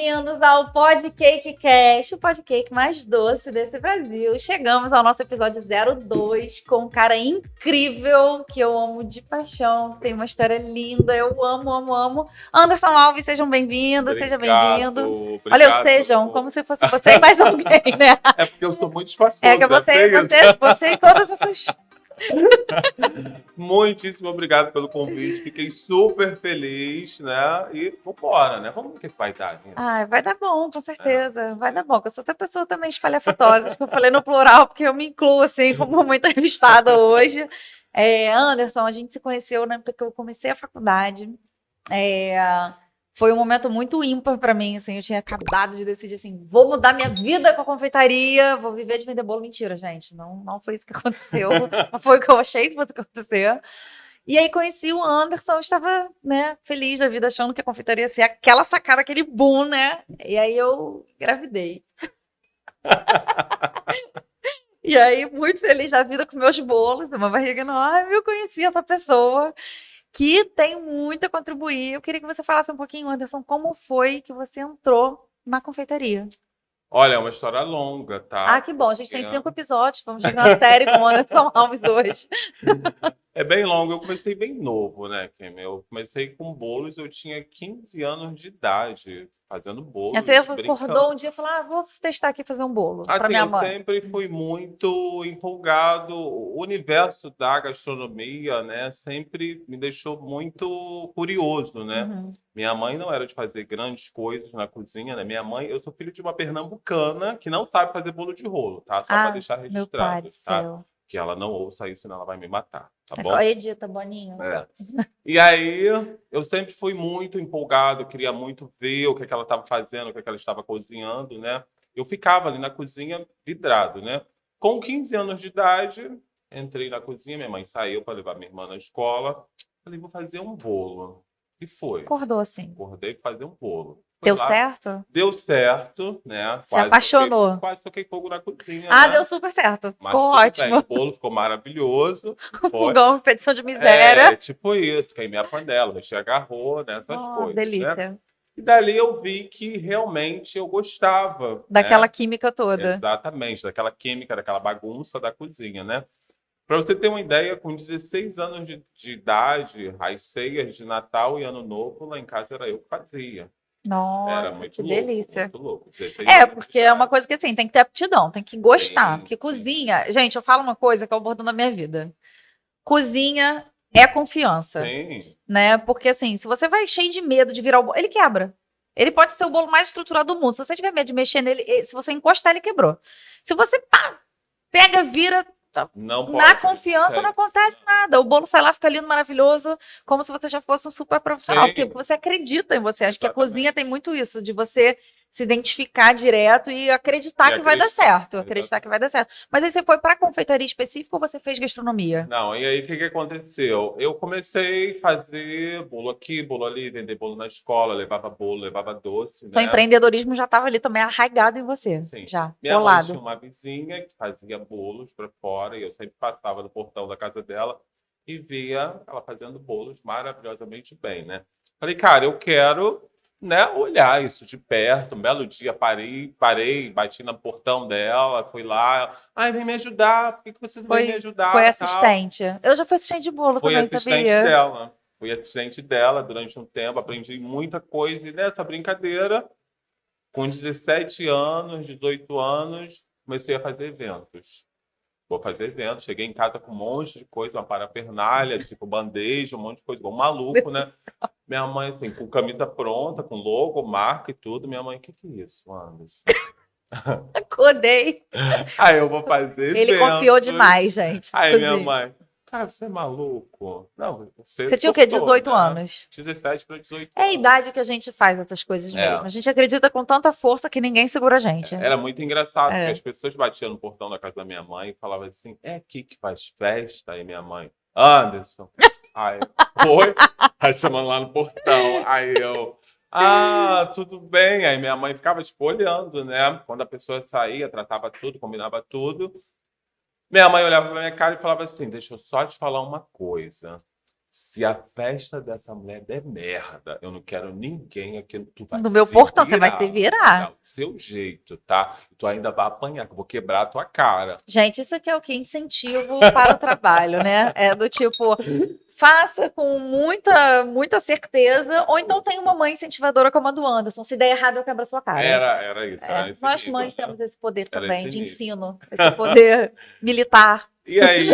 bem-vindos ao Podcake Cast, o podcast mais doce desse Brasil. Chegamos ao nosso episódio 02 com um cara incrível que eu amo de paixão, tem uma história linda, eu amo. Anderson Alves, sejam bem-vindos, seja bem-vindo. Olha, eu sejam, como se fosse você e mais alguém, né? É porque eu sou muito espaçoso. É que você e todas essas... Muitíssimo obrigado pelo convite, fiquei super feliz, né? E vambora, né? Vamos ver o que vai dar, gente. Ah, vai dar bom, com certeza. Vai dar bom. Eu sou essa pessoa também espalhafatosa, que eu falei no plural, porque eu me incluo, assim, como muito entrevistada hoje. Anderson, a gente se conheceu, né? Porque eu comecei a faculdade. Foi um momento muito ímpar para mim, assim, eu tinha acabado de decidir, assim, vou mudar minha vida com a confeitaria, vou viver de vender bolo. Mentira, gente, não foi isso que aconteceu, não foi o que eu achei que fosse acontecer. E aí conheci o Anderson, eu estava, né, feliz da vida, achando que a confeitaria ia ser aquela sacada, aquele boom, né? E aí eu engravidei. E aí, muito feliz da vida com meus bolos, uma barriga enorme, eu conheci essa pessoa que tem muito a contribuir. Eu queria que você falasse um pouquinho, Anderson, como foi que você entrou na confeitaria? Olha, é uma história longa, tá? Ah, que bom. A gente tem 5 episódios. Vamos fazer uma série com o Anderson Alves hoje. É bem longo. Eu comecei bem novo, né, Kim? Eu comecei com bolos, eu tinha 15 anos de idade, fazendo bolos, Você brincando. acordou um dia e falou, vou testar aqui fazer um bolo para minha mãe. Eu sempre fui muito empolgado. O universo da gastronomia, né, sempre me deixou muito curioso, né? Uhum. Minha mãe não era de fazer grandes coisas na cozinha, né? Minha mãe, eu sou filho de uma pernambucana que não sabe fazer bolo de rolo, tá? Só para deixar registrado, meu pai do tá? céu. Que ela não ouça isso, senão ela vai me matar, tá bom? Edita, Boninho. E aí, eu sempre fui muito empolgado, queria muito ver o que ela estava fazendo, o que ela estava cozinhando, né? Eu ficava ali na cozinha vidrado, né? Com 15 anos de idade, entrei na cozinha, minha mãe saiu para levar minha irmã na escola. Falei, vou fazer um bolo. E foi. Acordou assim. Acordei para fazer um bolo. Deu certo? Deu certo, né? Se apaixonou. Quase toquei fogo na cozinha. Ah, né? deu super certo. Mas ficou ótimo. Bem, o bolo ficou maravilhoso. Fogão, petição de miséria. Tipo isso, queimei a panela, mexi a garro, né? Essas coisas. Delícia. Né? E dali eu vi que realmente eu gostava. Daquela né? química toda. Exatamente, daquela química, daquela bagunça da cozinha, né? Para você ter uma ideia, com 16 anos de idade, as ceias de Natal e Ano Novo, lá em casa era eu que fazia. Nossa, era muito que louco, delícia. Muito louco. Porque é uma coisa que assim, tem que ter aptidão, tem que gostar. Porque cozinha, gente, eu falo uma coisa que é o bordão da minha vida. Cozinha é confiança. Sim. Né? Porque assim, se você vai cheio de medo de virar o bolo, ele quebra. Ele pode ser o bolo mais estruturado do mundo. Se você tiver medo de mexer nele, se você encostar, ele quebrou. Se você pega, vira... Na confiança não acontece nada. O bolo sai lá, fica lindo, maravilhoso, como se você já fosse um super profissional. Porque você acredita em você. Acho que a cozinha tem muito isso, de você se identificar direto e acreditar que vai dar certo. Acreditar que vai dar certo. Mas aí você foi para confeitaria específica ou você fez gastronomia? Não, e aí o que aconteceu? Eu comecei a fazer bolo aqui, bolo ali, vender bolo na escola, levava bolo, levava doce. Então, o empreendedorismo já estava ali também arraigado em você. Sim. Já, Minha colado. mãe tinha uma vizinha que fazia bolos para fora e eu sempre passava no portão da casa dela e via ela fazendo bolos maravilhosamente bem, né? Falei, cara, eu quero, né, olhar isso de perto. Um belo dia parei, bati no portão dela, fui lá. Ai, vem me ajudar, por que você não vem me ajudar? Foi assistente. Eu já fui assistente de bolo também, sabia? Fui assistente dela durante um tempo, aprendi muita coisa. E nessa brincadeira, com 17 anos, 18 anos, comecei a fazer eventos. Vou fazer eventos. Cheguei em casa com um monte de coisa, uma parafernália, tipo bandeja, um monte de coisa, igual um maluco, né? Minha mãe, assim, com camisa pronta, com logo, marca e tudo. Minha mãe, o que é isso, Anderson? Acordei. Aí eu vou fazer Ele eventos. Confiou demais, gente. Aí minha mãe, cara, você é maluco? Não, você tinha o quê? 18 anos? 17 para 18 anos. É a idade que a gente faz essas coisas mesmo. A gente acredita com tanta força que ninguém segura a gente. Era muito engraçado, porque as pessoas batiam no portão da casa da minha mãe e falavam assim, é aqui que faz festa? Aí minha mãe, Anderson. Aí, foi. Aí chamando lá no portão. Aí eu, tudo bem. Aí minha mãe ficava tipo olhando, né? Quando a pessoa saía, tratava tudo, combinava tudo. Minha mãe olhava pra minha cara e falava assim, deixa eu só te falar uma coisa. se a festa dessa mulher der merda, eu não quero ninguém aqui, tu vai No meu se portão, você vai se virar. virar. Dá o seu jeito, tá? Tu ainda vai apanhar, que eu vou quebrar a tua cara. Gente, isso aqui é o que? Incentivo para o trabalho, né? É do tipo, faça com muita certeza, ou então tem uma mãe incentivadora como a do Anderson. Se der errado, eu quebro a sua cara. Era isso, era esse Nós nível, mães né? temos esse poder Era também, esse de nível. ensino, esse poder militar. E aí,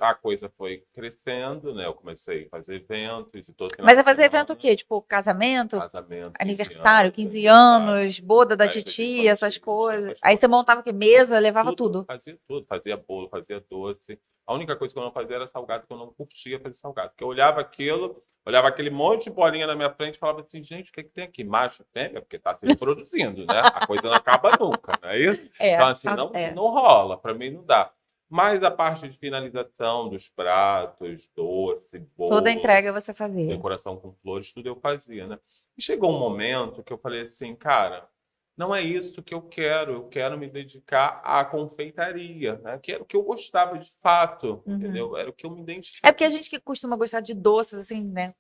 a coisa foi crescendo, né? Eu comecei a fazer eventos e todo final Mas de é fazer evento o semana, quê? Tipo, casamento, casamento, 15 aniversário, 15 aniversário, anos, boda da festas titia, essas infantis, coisas. essas Aí você coisas. montava o quê? Mesa, levava tudo. Fazia tudo. Fazia bolo, fazia doce. A única coisa que eu não fazia era salgado, que eu não curtia fazer salgado. Porque eu olhava aquilo, olhava aquele monte de bolinha na minha frente e falava assim, gente, o que, que tem aqui? Macho, fêmea? Porque tá se reproduzindo, né? A coisa não acaba nunca, não é isso? Então, assim, não rola, para mim não dá. Mas a parte de finalização dos pratos, doce, Toda bolo, entrega você fazia. decoração com flores, tudo eu fazia, né? E chegou um momento que eu falei assim, cara, não é isso que eu quero me dedicar à confeitaria, né? Que era o que eu gostava de fato, entendeu? Era o que eu me identificava. É porque a gente que costuma gostar de doces, assim, né?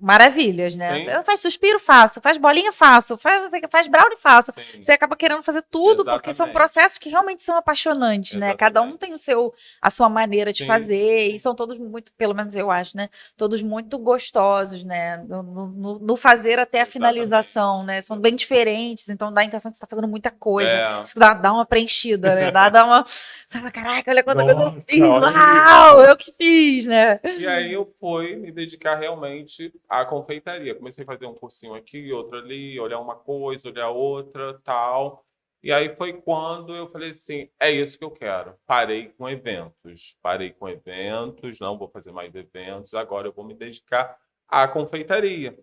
Maravilhas, né? Sim. Faz suspiro, faço. Faz bolinha, faço. Faz brownie, faço. Sim. Você acaba querendo fazer tudo, porque são Exatamente. processos que realmente são apaixonantes, né? Cada um tem a sua maneira de Sim. fazer, e são todos muito, pelo menos eu acho, né? Todos muito gostosos, né? No fazer até a finalização, né? São bem diferentes, então dá a impressão que você está fazendo muita coisa. Isso dá uma preenchida, né? Dá uma. Você fala, caraca, olha quanta coisa eu fiz! Uau! Eu que fiz, né? E aí eu fui me dedicar realmente à confeitaria. Comecei a fazer um cursinho aqui, outro ali, olhar uma coisa, olhar outra, tal. E aí foi quando eu falei assim, é isso que eu quero. Parei com eventos, não vou fazer mais eventos, agora eu vou me dedicar à confeitaria.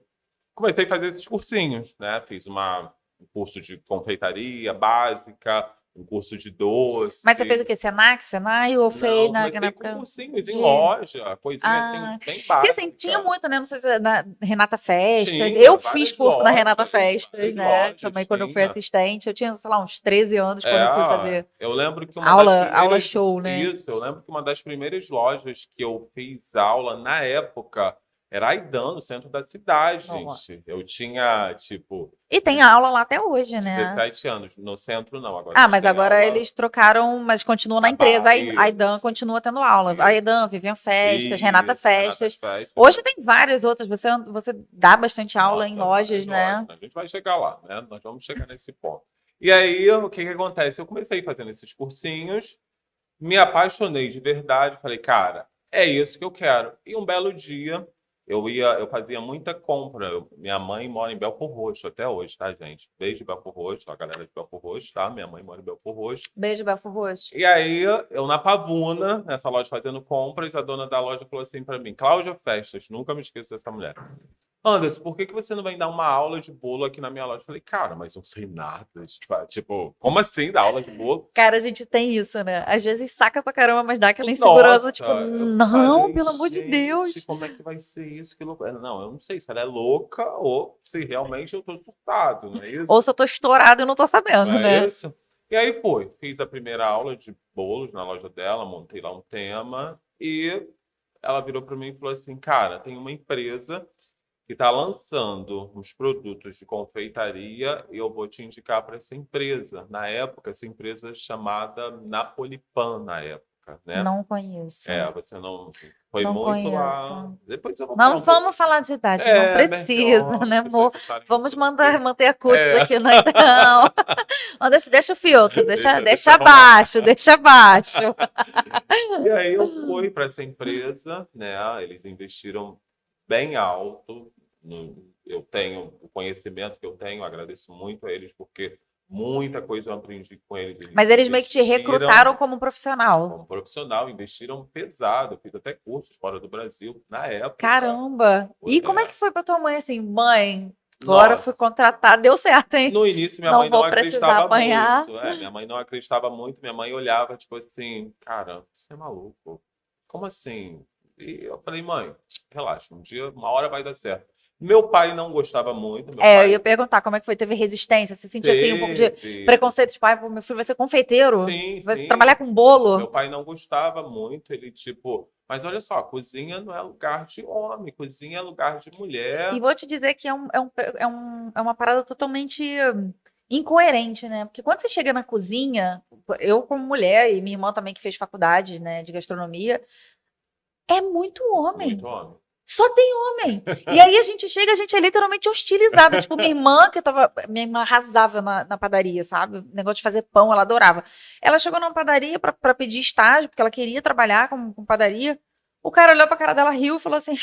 Comecei a fazer esses cursinhos, né? Fiz um curso de confeitaria básica, um curso de doce. Mas você fez o quê? Senac, Senai ou fez na Comecei com época? cursinhos em loja, coisinha assim, bem básica. Porque assim, tinha muito, né? Não sei se é na Renata Festas. Tinha, eu várias fiz curso na Renata lojas, Festas, né? várias Também lojas quando eu fui tinha. assistente. Eu tinha, sei lá, uns 13 anos quando eu fui fazer Eu lembro que uma das aula primeiras. show, né? Isso, eu lembro que uma das primeiras lojas que eu fiz aula na época era a Aidan, no centro da cidade, Nossa. gente. Eu tinha, tipo, E tem aula lá até hoje, né? 17 anos. No centro, não. Agora mas agora eles trocaram, mas continuam na empresa. A Aidan continua tendo aula. A Aidan, Vivian Festas, Renata Festas. Hoje tem várias outras. Você dá bastante aula em lojas, né? A gente vai chegar lá, né? Nós vamos chegar nesse ponto. E aí, o que acontece? Eu comecei fazendo esses cursinhos, me apaixonei de verdade. Falei, cara, é isso que eu quero. E um belo dia, eu fazia muita compra. Minha mãe mora em Belford Roxo até hoje, tá, gente? Beijo, Belford Roxo, a galera de Belford Roxo, tá? Minha mãe mora em Belford Roxo. Beijo, Belford Roxo. E aí, eu na Pavuna, nessa loja fazendo compras, a dona da loja falou assim pra mim, Cláudia Festas, nunca me esqueço dessa mulher. Anderson, por que você não vem dar uma aula de bolo aqui na minha loja? Eu falei, cara, mas não sei nada. Tipo, como assim dar aula de bolo? Cara, a gente tem isso, né? Às vezes saca pra caramba, mas dá aquela insegurança, tipo, não, falei, pelo amor de Deus. Como é que vai ser isso? Que loucura. Não, eu não sei se ela é louca ou se realmente eu tô surtado, não é isso? Ou se eu tô estourado e eu não tô sabendo, não né? É isso? E aí fiz a primeira aula de bolos na loja dela, montei lá um tema e ela virou para mim e falou assim, cara, tem uma empresa que está lançando uns produtos de confeitaria e eu vou te indicar para essa empresa. Na época, essa empresa chamada Napolipan, na época, né? Não conheço. Você não foi não muito conheço. Lá. Depois eu vou não vamos falar de idade, não precisa, né, amor? Vamos manter a cursos aqui, não, então. deixa o filtro, deixa abaixo, deixa abaixo. E aí eu fui para essa empresa, né? Eles investiram bem alto. Eu tenho o conhecimento que eu tenho, agradeço muito a eles, porque muita coisa eu aprendi com eles. Mas eles meio que te recrutaram como profissional. Como profissional, investiram pesado. Eu fiz até cursos fora do Brasil, na época. Caramba! E como é que foi para tua mãe, assim, mãe? Agora fui contratada, deu certo, hein? No início, minha mãe não acreditava apanhar. muito. Minha mãe não acreditava muito. Minha mãe olhava, tipo assim, cara, você é maluco. Como assim? E eu falei, mãe, relaxa, uma hora vai dar certo. Meu pai não gostava muito. Eu ia perguntar como é que foi, teve resistência? Você sentia assim um pouco de preconceito de pai, meu filho vai ser confeiteiro? Sim, vai trabalhar com bolo? Meu pai não gostava muito, ele tipo, Mas olha só, cozinha não é lugar de homem, cozinha é lugar de mulher. E vou te dizer que é uma parada totalmente incoerente, né? Porque quando você chega na cozinha, eu como mulher e minha irmã também que fez faculdade, né, de gastronomia, é muito homem. Muito homem. Só tem homem. E aí a gente chega, a gente é literalmente hostilizada. Tipo, minha irmã arrasava na padaria, sabe? O negócio de fazer pão, ela adorava. Ela chegou numa padaria pra pedir estágio, porque ela queria trabalhar com padaria. O cara olhou pra cara dela, riu e falou assim: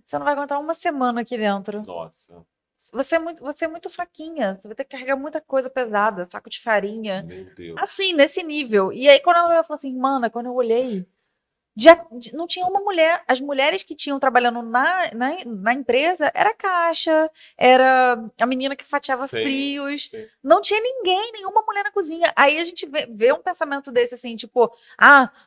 você não vai aguentar uma semana aqui dentro. Nossa, Você é muito fraquinha. Você vai ter que carregar muita coisa pesada, saco de farinha. meu Deus. Assim, nesse nível. E aí, quando ela falou assim, mana, quando eu olhei. Não tinha uma mulher. As mulheres que tinham trabalhando na empresa era caixa, era a menina que fatiava Sim, frios. sim. Não tinha ninguém, nenhuma mulher na cozinha. Aí a gente vê um pensamento desse assim, tipo,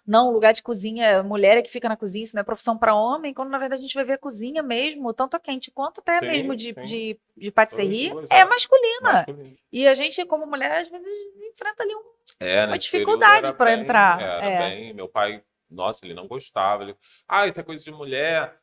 não, lugar de cozinha, mulher é que fica na cozinha, isso não é profissão para homem, quando na verdade a gente vai ver a cozinha mesmo, tanto a quente quanto até Sim, mesmo sim. de patisserie, Duas, é masculina. masculino. E a gente, como mulher, às vezes enfrenta ali uma Nesse dificuldade período para era entrar. Era bem. Meu pai, nossa, ele não gostava. Ele, isso é coisa de mulher.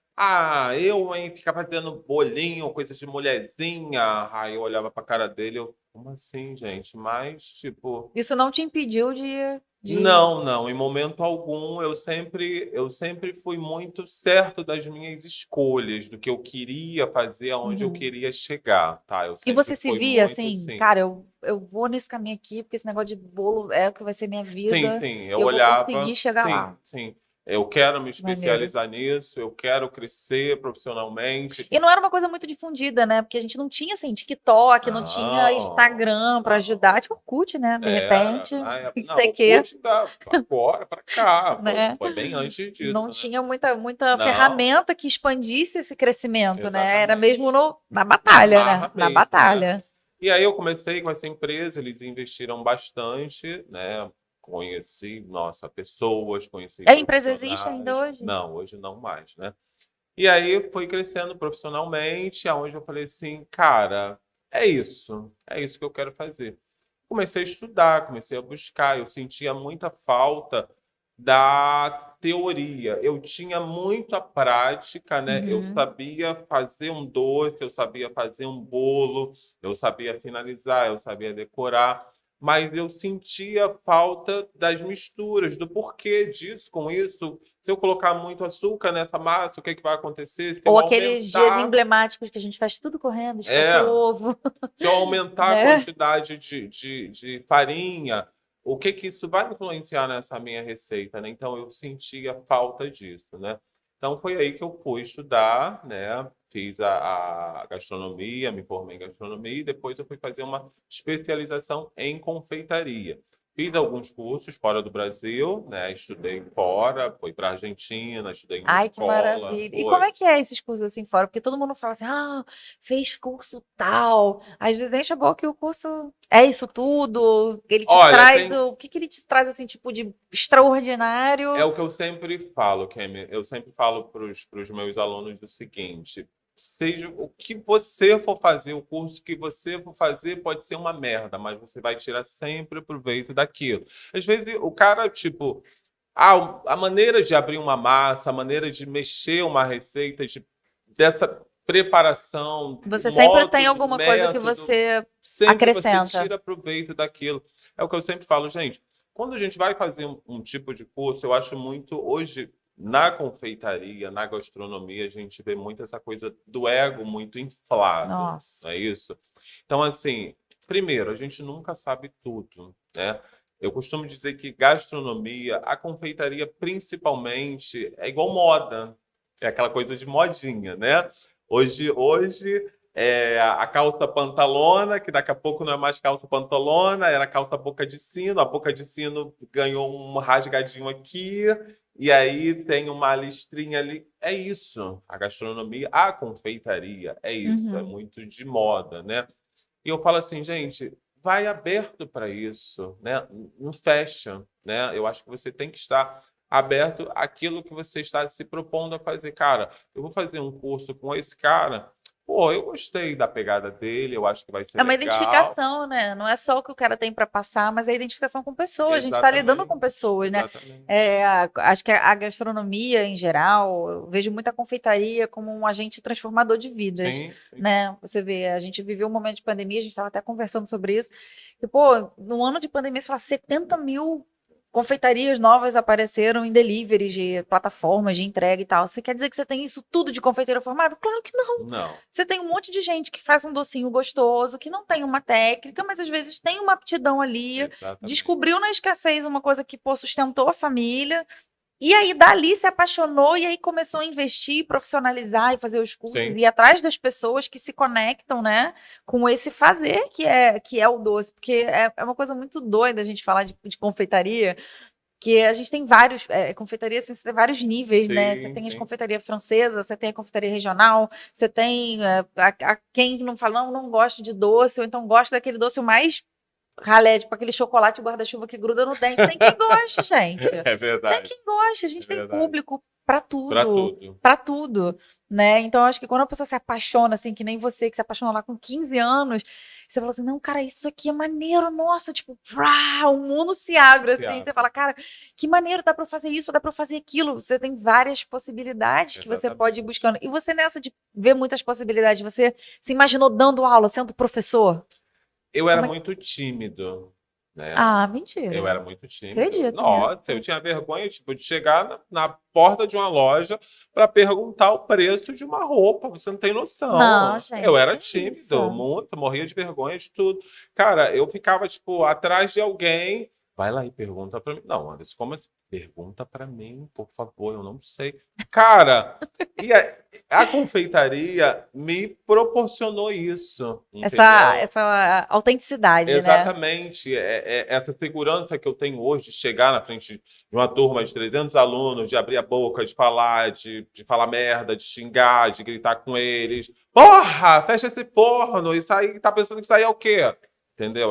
Eu, hein, ficar fazendo bolinho, coisa de mulherzinha. Aí eu olhava pra cara dele, como assim, gente? Mas, tipo, Isso não te impediu de... não, não, em momento algum eu sempre fui muito certo das minhas escolhas, do que eu queria fazer, aonde eu Uhum. queria chegar, tá? Eu E sempre você se fui via muito assim, assim. cara, eu vou nesse caminho aqui, porque esse negócio de bolo é o que vai ser minha Sim, vida, sim, e eu eu vou conseguir olhava, chegar sim, lá. sim. Eu quero me Maneiro. especializar nisso, eu quero crescer profissionalmente. E não era uma coisa muito difundida, né? Porque a gente não tinha, assim, TikTok, não tinha Não, Instagram pra não. ajudar. Tipo, Orkut, né? De repente, Na época, não não, sei o o quê, curso da agora para cá, né? foi bem antes Não disso, né? tinha muita Não, ferramenta que expandisse esse crescimento, né? Era mesmo exatamente. na Na batalha, né? marra Na mesmo, né? batalha. E aí eu comecei com essa empresa, eles investiram bastante, né? Conheci, nossa, pessoas, conheci A empresa existe ainda profissionais. hoje? Não, hoje não mais, né? E aí foi crescendo profissionalmente, aonde eu falei assim, cara, é isso que eu quero fazer. Comecei a estudar, comecei a buscar, eu sentia muita falta da teoria. Eu tinha muita prática, né? Eu Uhum. sabia fazer um doce, eu sabia fazer um bolo, eu sabia finalizar, eu sabia decorar, mas eu sentia falta das misturas, do porquê disso com isso. Se eu colocar muito açúcar nessa massa, o que é que vai acontecer? Se Ou eu aqueles dias aumentar, emblemáticos que a gente faz tudo correndo, esquece o é, ovo, se eu aumentar a né? quantidade de farinha, o que que isso vai influenciar nessa minha receita, né? Então eu sentia falta disso, né? Então foi aí que eu fui estudar, né? Fiz a gastronomia, me formei em gastronomia e depois eu fui fazer uma especialização em confeitaria. Fiz alguns cursos fora do Brasil, né? Estudei fora, fui para a Argentina, estudei em uma Ai, que escola, maravilha. E como foi. é que é esses cursos assim fora? Porque todo mundo fala assim, fez curso tal. Às vezes enche a boca que o curso é isso tudo. Ele te Olha, traz tem o que que ele te traz assim, tipo de extraordinário? É o que eu sempre falo, Kemi. Eu sempre falo para os meus alunos o seguinte: seja o que você for fazer, o curso que você for fazer pode ser uma merda, mas você vai tirar sempre proveito daquilo. Às vezes o cara, tipo, a maneira de abrir uma massa, a maneira de mexer uma receita, dessa preparação, o Você sempre tem modo, alguma coisa que método, você sempre você acrescenta. tira proveito daquilo. É o que eu sempre falo, gente. Quando a gente vai fazer um tipo de curso, eu acho muito hoje na confeitaria, na gastronomia, a gente vê muito essa coisa do ego muito inflado, Nossa. não é isso? Então, assim, primeiro, a gente nunca sabe tudo, né? Eu costumo dizer que gastronomia, a confeitaria principalmente, é igual moda. É aquela coisa de modinha, né? Hoje a calça pantalona, que daqui a pouco não é mais calça pantalona, era calça boca de sino. A boca de sino ganhou um rasgadinho aqui, e aí tem uma listrinha ali. É isso. A gastronomia, a confeitaria, é isso. É Uhum. muito de moda, né? E eu falo assim, gente, vai aberto para isso, né? Não fecha, né? Eu acho que você tem que estar aberto àquilo que você está se propondo a fazer. Cara, eu vou fazer um curso com esse cara, pô, eu gostei da pegada dele, eu acho que vai ser É uma legal. identificação, né? Não é só o que o cara tem para passar, mas é a identificação com pessoas. A gente está lidando com Exatamente, pessoas, né? exatamente. Acho que a gastronomia, em geral, eu vejo muita confeitaria como um agente transformador de vidas, Sim, sim. né? Você vê, a gente viveu um momento de pandemia, a gente estava até conversando sobre isso. E, pô, no ano de pandemia, sei lá, 70 mil confeitarias novas apareceram em deliveries de plataformas de entrega e tal. Você quer dizer que você tem isso tudo de confeiteiro formado? Claro que não. Não, Você tem um monte de gente que faz um docinho gostoso, que não tem uma técnica, mas às vezes tem uma aptidão ali, exatamente. descobriu na escassez uma coisa que, pô, sustentou a família, e aí dali se apaixonou e aí começou a investir, profissionalizar e fazer os cursos, e Sim, ir atrás das pessoas que se conectam, né, com esse fazer que é o doce, porque é uma coisa muito doida a gente falar de confeitaria, que a gente tem vários, confeitaria, assim, você tem vários níveis, né? Você sim, tem a sim. confeitaria francesa, você tem a confeitaria regional, você tem quem não fala, não gosta de doce, ou então gosta daquele doce mais ralé, tipo aquele chocolate guarda-chuva que gruda no dente. Tem quem gosta, gente. É Tem verdade, quem gosta, a é gente tem verdade. público Pra tudo. para tudo, né? Então eu acho que quando a pessoa se apaixona assim, que nem você que se apaixonou lá com 15 anos, você fala assim: "Não, cara, isso aqui é maneiro, nossa", tipo, vrá, o mundo se abre Se assim, você abre. fala: "Cara, que maneiro, dá para fazer isso, dá para fazer aquilo". Você tem várias possibilidades que você pode ir Exatamente. buscando. E você nessa de ver muitas possibilidades, você se imaginou dando aula, sendo professor? Eu era Como é que... muito tímido, né? Ah, Eu mentira. era muito tímido. Acredito nisso. Nossa, eu tinha vergonha, tipo, de chegar na porta de uma loja para perguntar o preço de uma roupa. Você não tem Não, noção. Eu gente, era que isso? tímido, muito, morria de vergonha de tudo. Cara, eu ficava, tipo, atrás de alguém. Vai lá e pergunta para mim. Não, Anderson, como assim? Pergunta para mim, por favor, eu não sei. Cara, e a confeitaria me proporcionou isso, entendeu? Essa autenticidade, né? Exatamente. Essa segurança que eu tenho hoje de chegar na frente de uma turma de 300 alunos, de abrir a boca, de falar merda, de xingar, de gritar com eles. Porra, fecha esse porno. Isso aí, tá pensando que isso aí é o quê? Entendeu?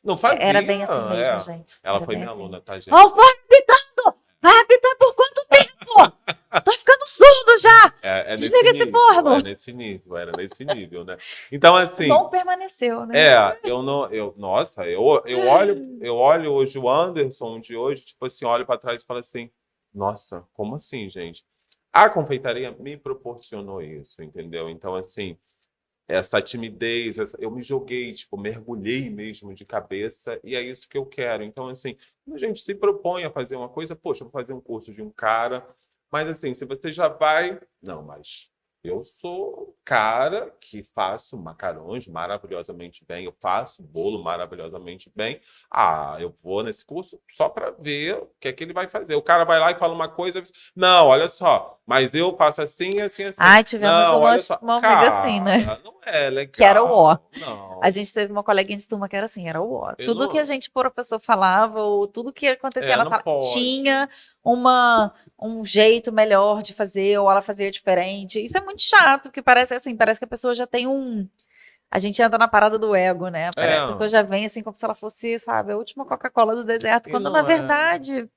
Não Era fazia. bem assim mesmo, É. gente. Ela Era foi bem minha assim. aluna, tá, Ó, gente? vai apitando! Vai apitar por quanto tempo? Tô ficando surdo já! É nesse Desliga esse nível, forno! era nesse nível, né? Então, assim, Não permaneceu, né? Eu não, nossa, eu olho hoje o Anderson de hoje, tipo assim, olho para trás e falo assim, nossa, como assim, gente? A confeitaria me proporcionou isso, entendeu? Então, assim, essa timidez, eu me joguei, tipo, mergulhei mesmo de cabeça e é isso que eu quero. Então, assim, quando a gente se propõe a fazer uma coisa, poxa, eu vou fazer um curso de um cara, mas assim, se você já vai, não, mas eu sou o cara que faço macarrões maravilhosamente bem, eu faço bolo maravilhosamente bem. Ah, eu vou nesse curso só para ver o que é que ele vai fazer. O cara vai lá e fala uma coisa, não, olha só, mas eu faço assim, assim, assim. Ai, tivemos Não, olha só, uma amiga assim, né? cara, não é Que era o ó. legal. A Não, gente teve uma coleguinha de turma que era assim, era o ó. eu Tudo que a não, gente, professor, falava, ou tudo que acontecia na não sala, pode. tinha um jeito melhor de fazer, ou ela fazia diferente. Isso é muito chato, porque parece assim, parece que a pessoa já tem um. A gente entra na parada do ego, né? É, A pessoa já vem assim, como se ela fosse, sabe, a última Coca-Cola do deserto, e quando na não é. verdade.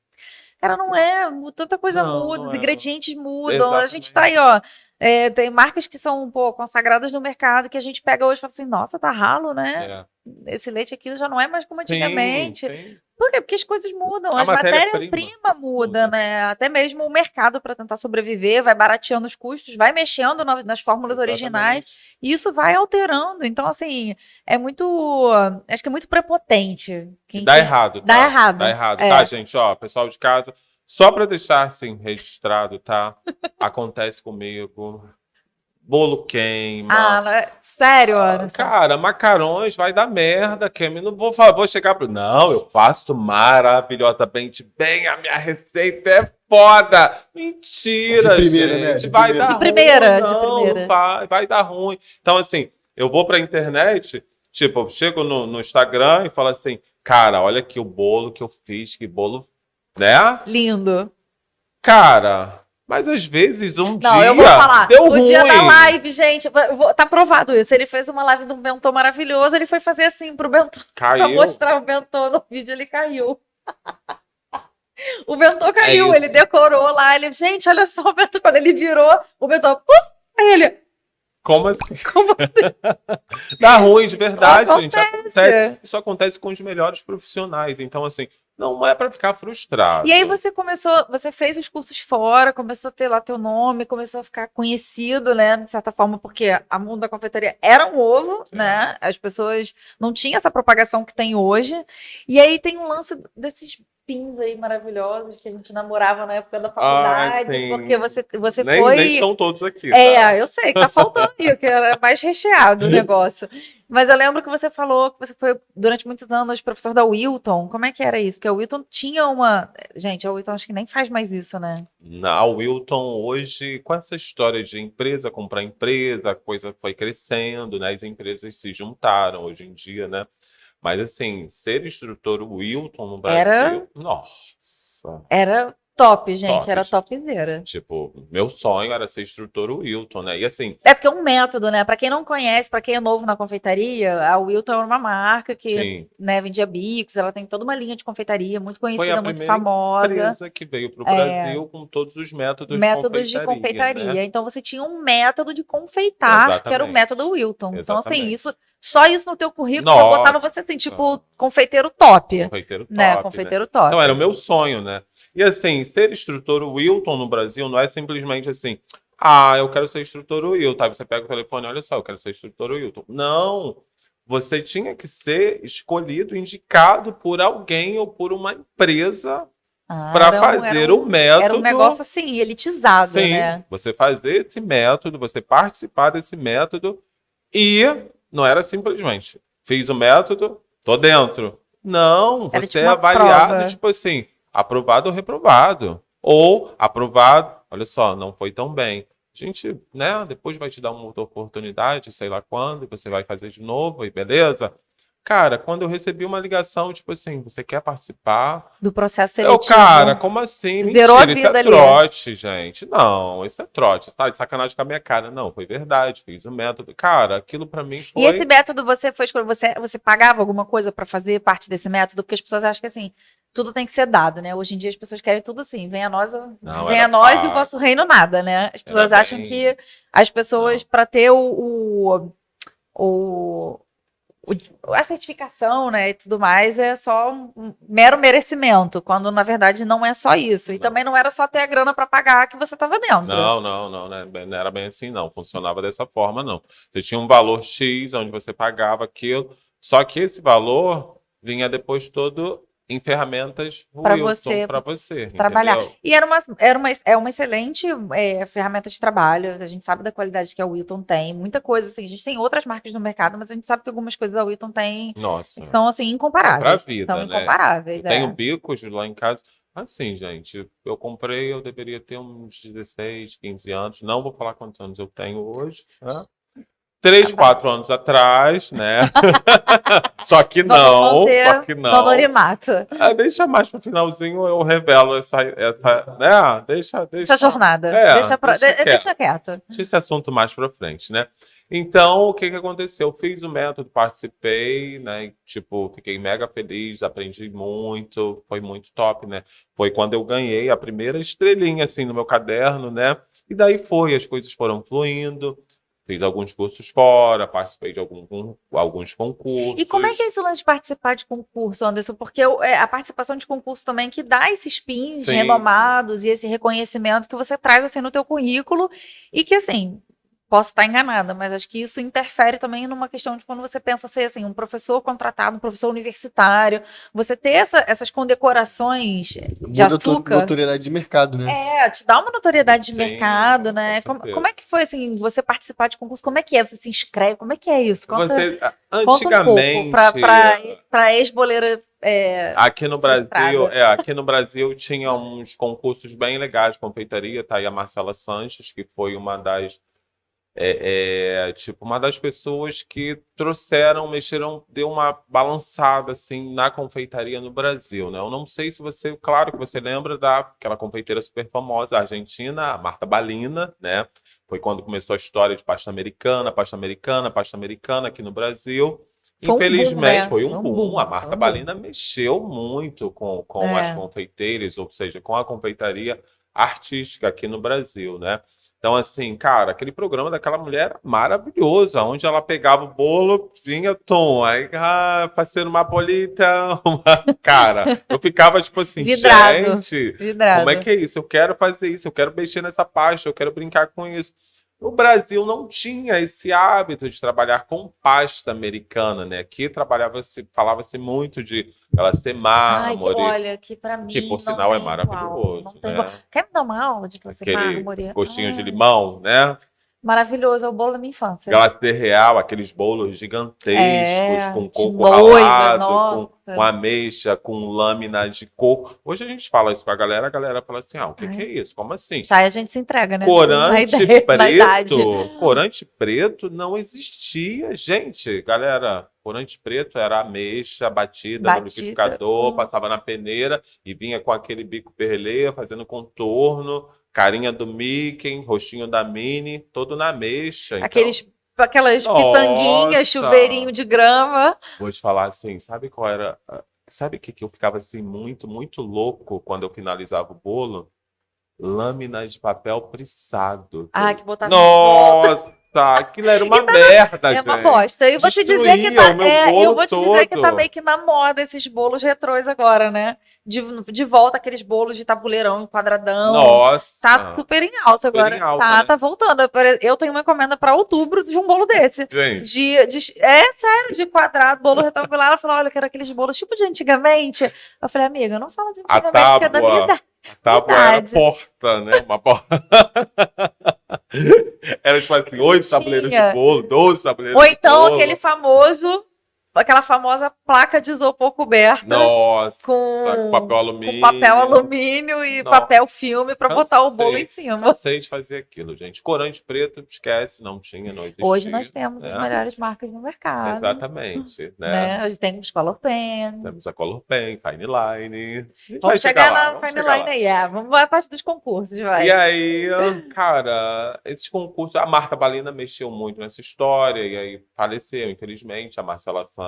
Cara, não é, tanta coisa Não, muda, não os é. ingredientes mudam. A gente tá aí, Exatamente. ó. Tem marcas que são, pô, consagradas no mercado que a gente pega hoje e fala assim, nossa, tá ralo, né? É. Esse leite aqui já não é mais como Sim, antigamente. sim. Por quê? Porque as coisas mudam, A as matéria-prima matérias-primas mudam, muda. né? Até mesmo o mercado para tentar sobreviver vai barateando os custos, vai mexendo nas fórmulas originais, Exatamente. e isso vai alterando. Então, assim, é muito. Acho que é muito prepotente. E Quem, dá quem errado, dá tá? Dá errado. errado, tá, É. gente? Ó, pessoal de casa, só para deixar assim registrado, tá? Acontece comigo. Bolo queima. Ah, sério, Anderson? Cara, macarrões vai dar merda, Kemi. Não vou falar, vou chegar pro. Não, eu faço maravilhosamente bem, a minha receita é foda. De Mentira, primeira, né? gente. De Vai primeira. dar De ruim. primeira, de Não, não primeira. vai dar ruim. Então, assim, eu vou pra internet, tipo, eu chego no Instagram e falo assim, cara, olha aqui o bolo que eu fiz, que bolo, né? Lindo. Cara, mas às vezes um Não, eu vou dia falar. deu O dia da ruim. live, gente, tá provado isso. Ele fez uma live do bentô maravilhoso, ele foi fazer assim pro bentô, pra Caiu. mostrar o bentô no vídeo, ele caiu. O bentô É caiu, ele isso. decorou lá, ele, gente, olha só o bentô, quando ele virou, o bentô, puf, aí ele, Como assim? Como assim? Dá ruim de verdade, gente. Acontece. Isso acontece com os melhores profissionais. Então, assim, não é para ficar frustrado. E aí você começou, você fez os cursos fora, começou a ter lá teu nome, começou a ficar conhecido, né, de certa forma, porque a mundo da confeitaria era um ovo, né? As pessoas não tinham essa propagação que tem hoje. E aí tem um lance desses pins aí maravilhosos que a gente namorava na época da faculdade, sim. porque você nem, foi. Nem estão todos aqui. Tá? Eu sei que tá faltando aí, que era mais recheado o negócio. Mas eu lembro que você falou que você foi, durante muitos anos, professor da Wilton. Como é que era isso? Porque a Wilton tinha uma. Gente, a Wilton acho que nem faz mais isso, né? Na Wilton, hoje, com essa história de empresa comprar empresa, a coisa foi crescendo, né? As empresas se juntaram hoje em dia, né? Mas, assim, ser instrutor Wilton no Brasil, nossa. Era top, gente. Top, Era gente. topzera. Tipo, meu sonho era ser instrutor Wilton, né? E assim. É porque é um método, né? Pra quem não conhece, pra quem é novo na confeitaria, a Wilton é uma marca que, né, vendia bicos, ela tem toda uma linha de confeitaria muito conhecida, muito famosa. Foi a empresa que veio para o Brasil com todos os métodos de confeitaria. né? Então você tinha um método de confeitar, Exatamente. que era o método Wilton. Exatamente. Então, assim, só isso no teu currículo já botava você assim, tipo, confeiteiro top. Confeiteiro top. Né? Confeiteiro top. Então era o meu sonho, né? E assim, ser instrutor Wilton no Brasil não é simplesmente assim, eu quero ser instrutor Wilton. Aí você pega o telefone, olha só, eu quero ser instrutor Wilton. Não! Você tinha que ser escolhido, indicado por alguém ou por uma empresa para fazer o método. Era um negócio assim, elitizado, sim, né? Você fazer esse método, você participar desse método e não era simplesmente fiz o método, tô dentro. Não, era você tipo é avaliado, prova. tipo assim, aprovado ou reprovado. Ou aprovado, olha só, não foi tão bem. A gente, né, depois vai te dar uma outra oportunidade, sei lá quando, e você vai fazer de novo, e beleza? Cara, quando eu recebi uma ligação, tipo assim, você quer participar? Do processo seletivo. Cara, como assim? Zerou Mentira, a vida isso é trote, gente. Não, isso é trote. Tá de sacanagem com a minha cara. Não, foi verdade, fiz o método. Cara, aquilo pra mim foi... E esse método você foi escolher, você pagava alguma coisa pra fazer parte desse método? Porque as pessoas acham que assim, tudo tem que ser dado, né? Hoje em dia as pessoas querem tudo assim, venha a nós e o vosso reino nada, né? As pessoas acham que as pessoas, para ter a certificação, né, e tudo mais, é só um mero merecimento, quando na verdade não é só isso. E também não era só ter a grana para pagar que você estava dentro. Não, né? Não era bem assim, não. Funcionava dessa forma, não. Você tinha um valor X, onde você pagava aquilo, só que esse valor vinha depois todo em ferramentas para você trabalhar. Entendeu? E é uma excelente ferramenta de trabalho. A gente sabe da qualidade que a Wilton tem. Muita coisa, assim, a gente tem outras marcas no mercado, mas a gente sabe que algumas coisas da Wilton tem que são, assim, incomparáveis. Pra vida, são incomparáveis. Eu tenho bicos lá em casa. Assim, gente, eu comprei, eu deveria ter uns 16, 15 anos. Não vou falar quantos anos eu tenho hoje, né? 3, 4 anos atrás, né? Só que não. Anonimato. Deixa mais pro finalzinho, eu revelo essa né? Deixa essa jornada. Deixa quieto. Deixa esse assunto mais pra frente, né? Então, o que aconteceu? Eu fiz o método, participei, né? Tipo, fiquei mega feliz, aprendi muito, foi muito top, né? Foi quando eu ganhei a primeira estrelinha, assim, no meu caderno, né? E daí as coisas foram fluindo. Fiz alguns cursos fora, participei de alguns concursos. E como é que é esse lance de participar de concurso, Anderson? Porque a participação de concurso também que dá esses pins renomados e esse reconhecimento que você traz assim no teu currículo e que assim, posso estar enganada, mas acho que isso interfere também numa questão de quando você pensa ser assim, um professor contratado, um professor universitário, você ter essas condecorações de açúcar. Notoriedade de mercado, né? Te dá uma notoriedade de mercado, né? Como é que foi assim, você participar de concurso? Como é que é? Você se inscreve? Como é que é isso? Antigamente, conta um pouco para ex-boleira. Aqui no Brasil tinha uns concursos bem legais de confeitaria, tá aí a Marcela Sanches, que foi uma das tipo, uma das pessoas que mexeram, deu uma balançada assim na confeitaria no Brasil, né? Eu não sei se claro que você lembra daquela confeiteira super famosa argentina, a Marta Balina, né? Foi quando começou a história de pasta americana aqui no Brasil. Infelizmente, foi um boom. A Marta Balina mexeu muito com as confeiteiras, ou seja, com a confeitaria artística aqui no Brasil, né? Então, assim, cara, aquele programa daquela mulher era maravilhoso, onde ela pegava o bolo, vinha, tom, aí, parceiro Napolitão. Cara, eu ficava tipo assim, Vidrado. gente, Vidrado. como é que é isso? Eu quero fazer isso, eu quero mexer nessa pasta, eu quero brincar com isso. O Brasil não tinha esse hábito de trabalhar com pasta americana, né? Aqui falava-se muito de ela ser Ai, mármore, olha, que pra mim que por não sinal é tem igual. Não maravilhoso, tem igual. né? Quer me dar uma aula de fazer Aquele mármore? gostinho de Ai, limão, né? maravilhoso, é o bolo da minha infância. Glace real, aqueles bolos gigantescos, com De coco noiva, ralado, nossa. com ameixa, com lâmina de coco. Hoje a gente fala isso com a galera fala assim, o que Ai. é isso? Como assim? Já a gente se entrega, né? Na Corante ideia, na idade. corante preto não existia, gente. Galera, corante preto era ameixa batida no liquidificador, passava na peneira e vinha com aquele bico perlê, fazendo contorno, carinha do Mickey, rostinho da Minnie, todo na ameixa. Aquelas pitanguinhas, chuveirinho de grama. Vou te falar assim, sabe qual era? Sabe o que eu ficava assim muito, muito louco quando eu finalizava o bolo? Lâminas de papel prissado. Que botava em volta. Nossa, aquilo era uma merda, gente. É uma bosta. Eu vou te dizer que tá meio que na moda esses bolos retrôs agora, né? De volta aqueles bolos de tabuleirão, quadradão. Nossa. Tá super em alta agora. Tá voltando. Eu tenho uma encomenda para outubro de um bolo desse. Gente. Sério, de quadrado, bolo retangular. Ela falou, olha, eu quero aqueles bolos tipo de antigamente. Eu falei, amiga, não fala de antigamente, que é da minha idade. A tábua era porta, né? Uma porta. Era tipo assim, 8 tabuleiros de bolo, 12 tabuleiros de bolo. Ou então aquela famosa placa de isopor coberta. Nossa, com papel alumínio. Com papel alumínio e papel filme para botar o bolo em cima. Cansei de fazer aquilo, gente. Corante preto, esquece, não existia. Hoje nós temos as melhores marcas no mercado. Exatamente. Né? Hoje temos Color Pen. Temos a Color Pen, Fine Line. Vamos chegar na Fine Line aí. Vamos para a parte dos concursos, vai. E aí, cara, esses concursos, a Marta Balina mexeu muito nessa história e aí faleceu, infelizmente, a Marcela Sanches,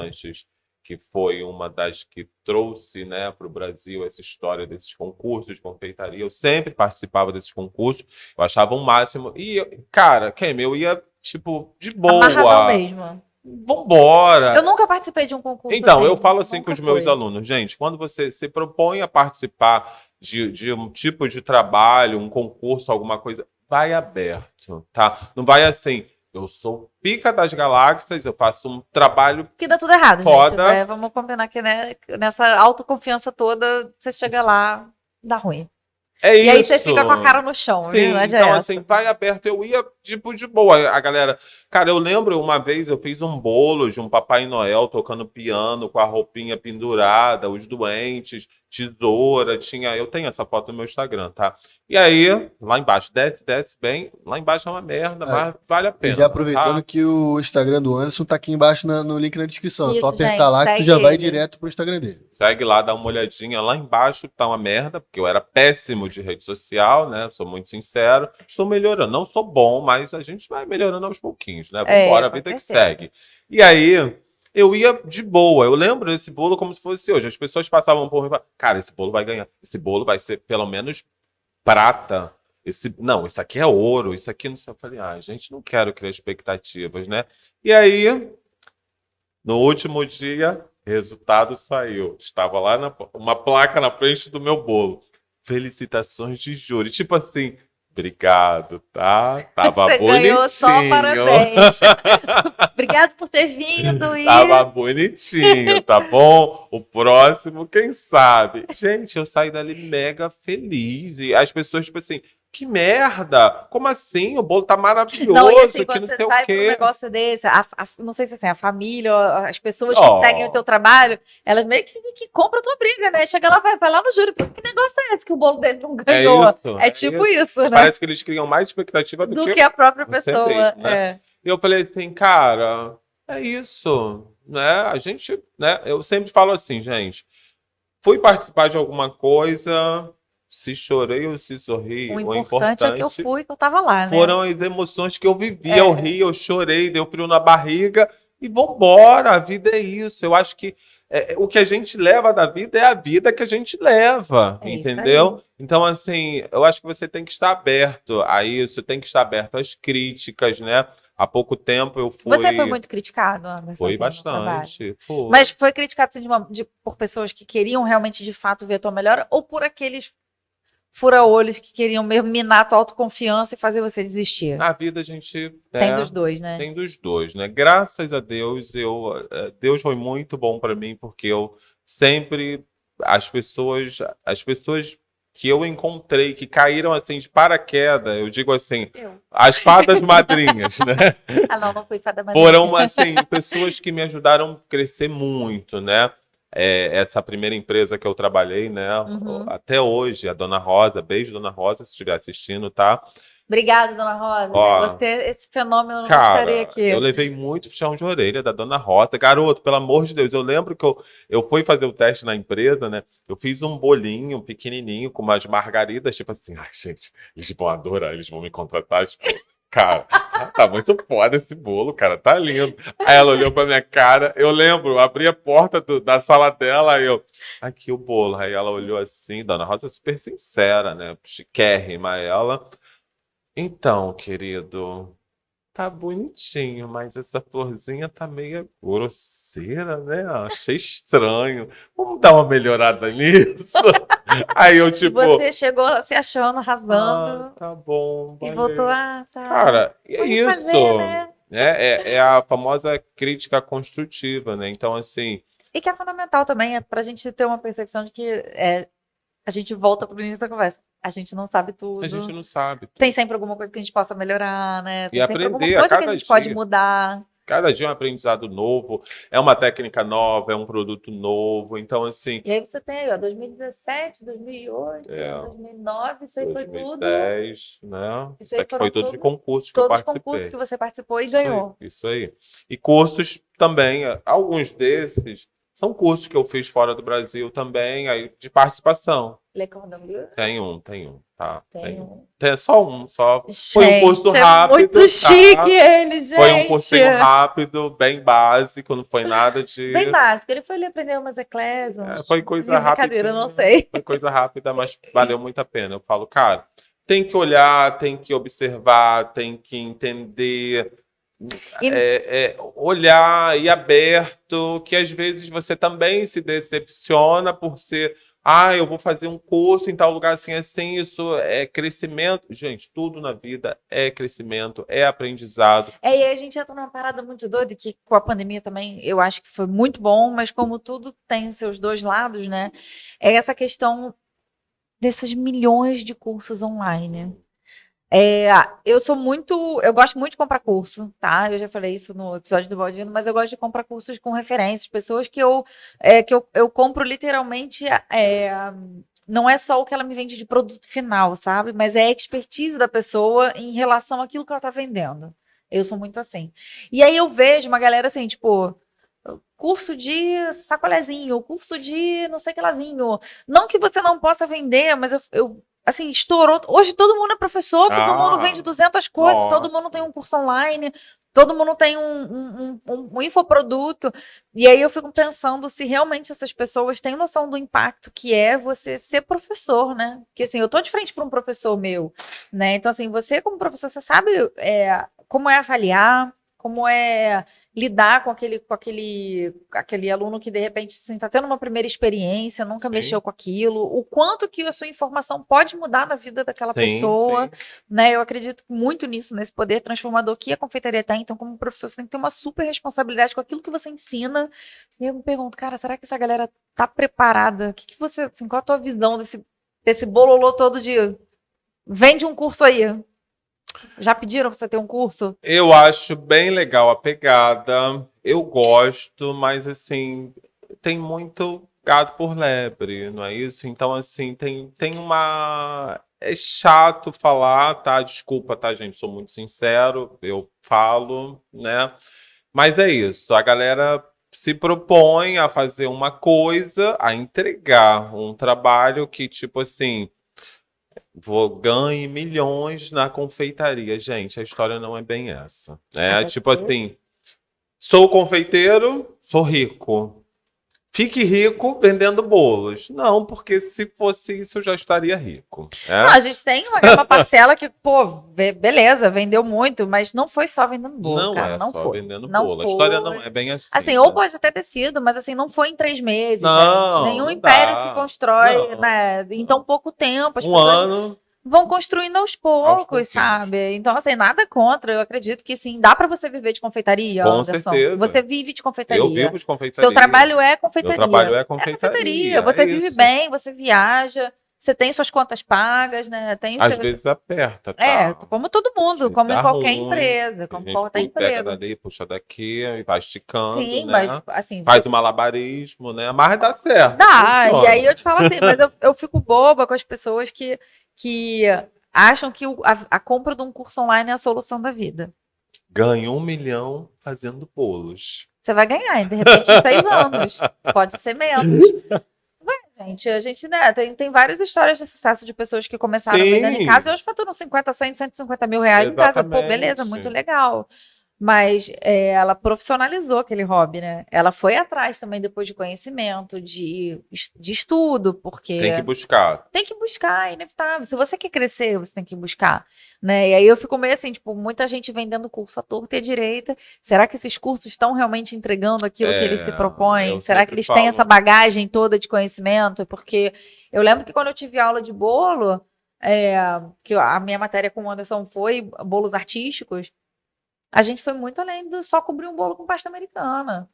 que foi uma das que trouxe, né, para o Brasil essa história desses concursos de confeitaria. Eu sempre participava desses concursos, eu achava o máximo. E, cara, eu ia, tipo, de boa. Amarradão mesmo. Vambora. Eu nunca participei de um concurso. Então, eu falo assim com os meus alunos, gente, quando você se propõe a participar de um tipo de trabalho, um concurso, alguma coisa, vai aberto, tá? Não vai assim, eu sou pica das galáxias, eu faço um trabalho que dá tudo errado, foda. Gente. Vamos combinar que, né, nessa autoconfiança toda, você chega lá, dá ruim. E aí você fica com a cara no chão, sim, né? Então, assim, vai aberto. Eu ia, tipo, de boa. A galera... Cara, eu lembro uma vez eu fiz um bolo de um Papai Noel tocando piano, com a roupinha pendurada, os doentes, tesoura, eu tenho essa foto no meu Instagram, tá? E aí, lá embaixo, desce bem, lá embaixo é uma merda, mas vale a pena. E já aproveitando que o Instagram do Anderson tá aqui embaixo no link na descrição. Isso, só apertar lá que tu já vai direto pro Instagram dele. Segue lá, dá uma olhadinha. Lá embaixo tá uma merda, porque eu era péssimo de rede social, né? Sou muito sincero. Estou melhorando. Não sou bom, mas a gente vai melhorando aos pouquinhos, né? Vambora, a vida que segue. E aí, eu ia de boa. Eu lembro desse bolo como se fosse hoje. As pessoas passavam por mim e falavam, cara, esse bolo vai ganhar. Esse bolo vai ser pelo menos prata. Não, isso aqui é ouro. Isso aqui não sei. Eu falei, gente, não quero criar expectativas, né? E aí, no último dia, resultado saiu. Estava lá uma placa na frente do meu bolo. Felicitações de júri. Tipo assim, obrigado, tá? Tava Você bonitinho. Ganhou só parabéns. Obrigado por ter vindo. Tava bonitinho, tá bom? O próximo, quem sabe? Gente, eu saí dali mega feliz. E as pessoas, tipo assim, que merda! Como assim? O bolo tá maravilhoso, não, e assim, que não sei o quê. Quando você vai pra um negócio desse, não sei se assim, a família, as pessoas que seguem o teu trabalho, elas meio que compram a tua briga, né? Chega lá, vai lá no júri, que negócio é esse que o bolo dele não ganhou? É tipo isso, né? Parece que eles criam mais expectativa do que a própria pessoa. Mesmo, né? E eu falei assim, cara, é isso, né? A gente, né? Eu sempre falo assim, gente, fui participar de alguma coisa... Se chorei ou se sorri, o importante é que eu fui, que eu tava lá, né? Foram as emoções que eu vivi. Eu ri, eu chorei, deu frio na barriga e vambora, a vida é isso. Eu acho que o que a gente leva da vida é a vida que a gente leva, É isso entendeu? aí. Então, assim, eu acho que você tem que estar aberto a isso, tem que estar aberto às críticas, né? Há pouco tempo eu Você foi fui. muito criticado, Anderson, Foi assim, no trabalho. bastante, foi. Mas foi criticado assim, por pessoas que queriam realmente, de fato, ver a tua melhora, ou por aqueles fura-olhos que queriam mesmo minar a tua autoconfiança e fazer você desistir? Na vida a gente Tem dos dois, né? tem dos dois, né? Graças a Deus, Deus foi muito bom para mim, porque eu sempre as pessoas que eu encontrei que caíram assim de paraquedas, eu digo assim, Eu. as fadas madrinhas, né? Ah, não fui fada madrinha. Foram assim pessoas que me ajudaram a crescer muito, né? Essa primeira empresa que eu trabalhei, né? Uhum. Até hoje, a Dona Rosa, beijo Dona Rosa, se estiver assistindo, tá? Obrigada, dona Rosa. Ó, Sem você, esse fenômeno não estaria cara, eu aqui. levei muito puxão de orelha da Dona Rosa. Garoto, pelo amor de Deus, eu lembro que eu fui fazer o teste na empresa, né? Eu fiz um bolinho pequenininho com umas margaridas, tipo assim, ai, gente, eles vão adorar, eles vão me contratar, tipo, cara, tá muito foda esse bolo, cara, tá lindo. Aí ela olhou pra minha cara, eu lembro, eu abri a porta da sala dela, aí eu, aqui o bolo. Aí ela olhou assim, Dona Rosa é super sincera, né? Chiquérrima ela. Então, querido, tá bonitinho, mas essa florzinha tá meio grosseira, né? Achei estranho. Vamos dar uma melhorada nisso? Aí eu, E tipo, você chegou se achando, arrasando, tá bom, e voltou, valeu. tá. Cara, e é Vou isso. refazer, né? É a famosa crítica construtiva, né? Então, assim, E que é fundamental também, é pra gente ter uma percepção de que a gente volta pro início da conversa. A gente não sabe a gente tudo. não sabe Tem tudo. sempre alguma coisa que a gente possa melhorar, né? E Tem sempre alguma aprender a coisa que a cada gente pode dia. mudar. Cada dia é um aprendizado novo, é uma técnica nova, é um produto novo. Então, assim, E aí você tem aí, ó, 2017, 2008, é, 2009, isso aí foi tudo. 2010, né? Isso Isso aí aqui foram foi tudo de concursos que eu todos os concursos participei. que você participou e Isso aí, ganhou. isso aí. E cursos também, alguns desses são cursos que eu fiz fora do Brasil também, aí de participação. Le Cordon Bleu? Tem um, tá? Tem um. Tem só um, só. Foi um curso Gente, é rápido, muito chique tá? ele, Foi um gente. cursinho rápido, bem básico, não foi nada Bem de. básico. Ele foi ali aprender umas eclairs, uns... Foi coisa Brincadeira, eu não rapidinha, sei. foi coisa rápida, mas valeu muito a pena. Eu falo, cara, tem que olhar, tem que observar, tem que entender, E, olhar e aberto, que às vezes você também se decepciona por ser, eu vou fazer um curso em tal lugar assim, assim, isso é crescimento. Gente, tudo na vida é crescimento, é aprendizado. e aí a gente entra numa parada muito doida, que com a pandemia também eu acho que foi muito bom, mas como tudo tem seus dois lados, né? É essa questão desses milhões de cursos online. Eu gosto muito de comprar curso, tá? Eu já falei isso no episódio do Baldino, mas eu gosto de comprar cursos com referências, pessoas que eu compro literalmente, não é só o que ela me vende de produto final, sabe? Mas é a expertise da pessoa em relação àquilo que ela tá vendendo. Eu sou muito assim. E aí eu vejo uma galera assim, tipo, curso de sacolezinho, curso de não sei que lázinho. Não que você não possa vender, mas assim, estourou. Hoje todo mundo é professor, todo mundo vende 200 coisas, todo mundo tem um curso online, todo mundo tem um infoproduto. E aí eu fico pensando se realmente essas pessoas têm noção do impacto que é você ser professor, né? Porque assim, eu tô de frente para um professor meu, né? Então, assim, você como professor, você sabe como é avaliar, como é lidar com aquele aluno que de repente está tendo uma primeira experiência, nunca Sim. mexeu com aquilo, o quanto que a sua informação pode mudar na vida daquela pessoa, sim. né? Eu acredito muito nisso, nesse poder transformador que a confeitaria tem. Então, como professor, você tem que ter uma super responsabilidade com aquilo que você ensina. E eu me pergunto, cara, será que essa galera tá preparada? O que você, assim, qual a tua visão desse bololô todo de vende um curso aí? Já pediram pra você ter um curso? Eu acho bem legal a pegada, eu gosto, mas assim, tem muito gato por lebre, não é isso? Então, assim, tem uma. É chato falar, tá? Desculpa, tá, gente? Sou muito sincero, eu falo, né? Mas é isso, a galera se propõe a fazer uma coisa, a entregar um trabalho que, tipo assim. Ganhe milhões na confeitaria. Gente, a história não é bem essa. É Até tipo porque assim, sou confeiteiro, sou rico. fique rico vendendo bolos. Não, porque se fosse isso, eu já estaria rico. Não, a gente tem uma parcela que, pô, beleza, vendeu muito, mas não foi só vendendo bolo, Não cara. é não só foi. vendendo Não bolo. A foi. história não é bem assim. Assim, ou pode até ter sido, mas assim, não foi em 3 meses, Não, gente. Nenhum não império dá. se constrói, Não. né, em tão pouco tempo. As Um pessoas ano. vão construindo aos poucos, pouquinhos. sabe? Então, assim, nada contra. Eu acredito que sim, dá pra você viver de confeitaria, Com Anderson. certeza. Você vive de confeitaria. Eu vivo de confeitaria. Seu trabalho é confeitaria. Meu trabalho é É confeitaria. confeitaria. Você é vive isso. bem, você viaja, você tem suas contas pagas, né? Tem Às vezes aperta, tá? É, como todo mundo, Às como vezes em dá qualquer ruim, empresa, a como gente qualquer pega empresa. dali, puxa daqui, e vai esticando, Sim, né? mas assim, Faz o malabarismo, né? Mas dá certo, dá. E funciona. aí eu te falo assim, mas eu fico boba com as pessoas que acham que a compra de um curso online é a solução da vida. Ganha 1 milhão fazendo bolos. Você vai ganhar, e de repente em 6 anos. Pode ser menos. A gente, né, tem várias histórias de sucesso de pessoas que começaram vendendo em casa e hoje faturam 50, 100, 150 mil reais em casa. Pô, beleza, muito legal. Mas ela profissionalizou aquele hobby, né? Ela foi atrás também depois de conhecimento, de estudo, porque... Tem que buscar. Tem que buscar, é inevitável. Se você quer crescer, você tem que buscar, né? E aí eu fico meio assim, tipo, muita gente vendendo curso à torta e à direita. Será que esses cursos estão realmente entregando aquilo que eles se propõem? Será que eles têm essa bagagem toda de conhecimento? Porque eu lembro que quando eu tive aula de bolo, que a minha matéria com o Anderson foi bolos artísticos, a gente foi muito além do só cobrir um bolo com pasta americana.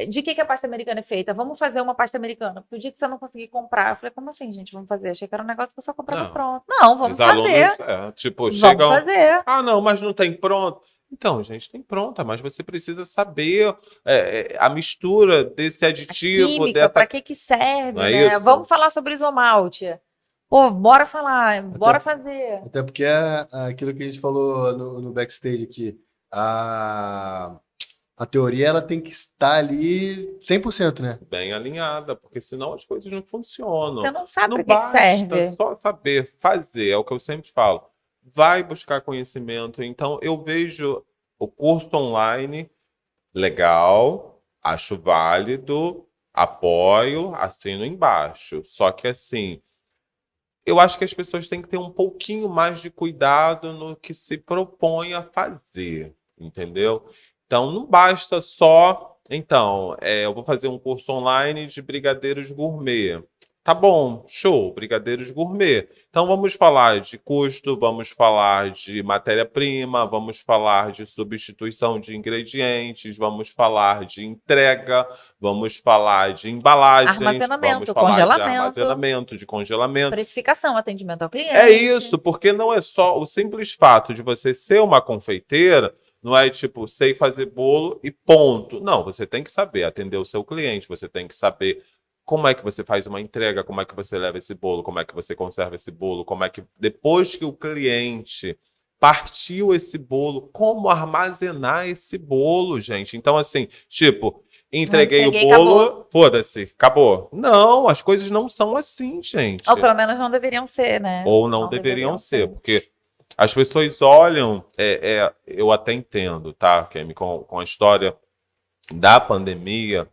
De que a pasta americana é feita? Vamos fazer uma pasta americana. Porque o dia que você não conseguir comprar, eu falei, como assim, gente? Vamos fazer? Achei que era um negócio que eu só comprava pronto. Não, vamos fazer. Tipo, vamos fazer. Ah, não, mas não tem pronto. Então, gente, tem pronta, mas você precisa saber a mistura desse aditivo. A química, para que serve, não é né? isso? Vamos falar sobre isomalte. Pô, bora falar, bora fazer. Até porque aquilo que a gente falou no backstage aqui, a teoria ela tem que estar ali 100%, né? Bem alinhada, porque senão as coisas não funcionam. Você não sabe não para que serve. Só saber fazer, é o que eu sempre falo. Vai buscar conhecimento. Então, eu vejo o curso online legal, acho válido, apoio, assino embaixo. Só que, assim, eu acho que as pessoas têm que ter um pouquinho mais de cuidado no que se propõe a fazer, entendeu? Então, não basta só... Então, eu vou fazer um curso online de brigadeiros gourmet. Tá bom, show, brigadeiros gourmet. Então, vamos falar de custo, vamos falar de matéria-prima, vamos falar de substituição de ingredientes, vamos falar de entrega, vamos falar de embalagens, armazenamento, vamos falar congelamento, de armazenamento, de congelamento. Precificação, atendimento ao cliente. É isso, porque não é só o simples fato de você ser uma confeiteira, não é tipo, sei fazer bolo e ponto. Não, você tem que saber atender o seu cliente, você tem que saber como é que você faz uma entrega, como é que você leva esse bolo, como é que você conserva esse bolo, como é que, depois que o cliente partiu esse bolo, como armazenar esse bolo, gente. Então, assim, tipo, entreguei o bolo, foda-se, acabou. Não, as coisas não são assim, gente. Ou pelo menos não deveriam ser, né? Ou não deveriam ser, porque as pessoas olham, eu até entendo, tá, Kemi, com a história da pandemia,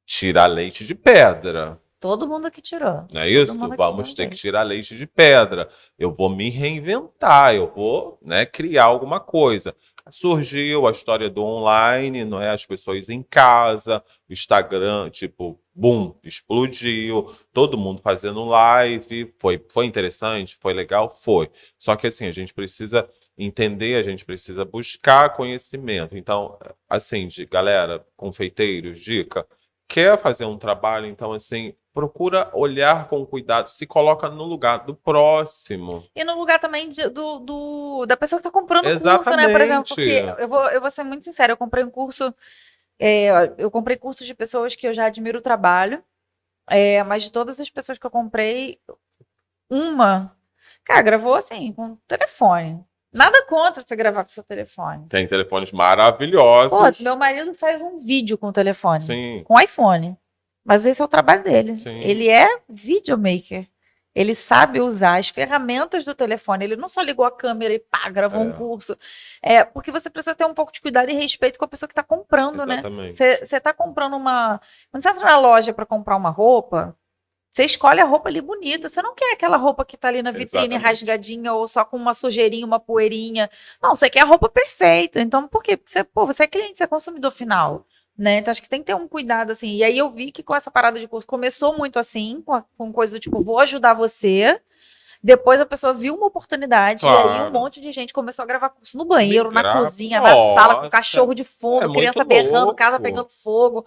tirar leite de pedra. Todo mundo aqui tirou. Não é isso? Vamos ter que tirar leite de pedra. Eu vou me reinventar, eu vou, criar alguma coisa. Surgiu a história do online, não é? As pessoas em casa, o Instagram, tipo, boom, explodiu, todo mundo fazendo live, foi interessante, foi legal? Foi. Só que assim, a gente precisa entender, a gente precisa buscar conhecimento. Então, assim, galera, confeiteiros, dica, quer fazer um trabalho, então assim, procura olhar com cuidado, se coloca no lugar do próximo. E no lugar também da pessoa que está comprando o curso, né? Por exemplo, porque eu vou ser muito sincera, eu comprei um curso, eu comprei cursos de pessoas que eu já admiro o trabalho, mas de todas as pessoas que eu comprei, cara, gravou assim, com telefone. Nada contra você gravar com seu telefone. Tem telefones maravilhosos. Pô, meu marido faz um vídeo com o telefone. Sim. Com iPhone. Mas esse é o trabalho dele. Sim. Ele é videomaker. Ele sabe usar as ferramentas do telefone. Ele não só ligou a câmera e pá, gravou um curso. Porque você precisa ter um pouco de cuidado e respeito com a pessoa que está comprando, Exatamente. né? Você está comprando uma... Quando você entra na loja para comprar uma roupa, você escolhe a roupa ali bonita. Você não quer aquela roupa que tá ali na vitrine rasgadinha ou só com uma sujeirinha, uma poeirinha. Não, você quer a roupa perfeita. Então, por quê? Porque você é cliente, você é consumidor final. Né? Então, acho que tem que ter um cuidado, assim. E aí eu vi que com essa parada de curso começou muito assim, com coisa do tipo, vou ajudar você. Depois a pessoa viu uma oportunidade e aí um monte de gente começou a gravar curso no banheiro, na cozinha, na sala, com cachorro de fundo, criança berrando, casa pegando fogo.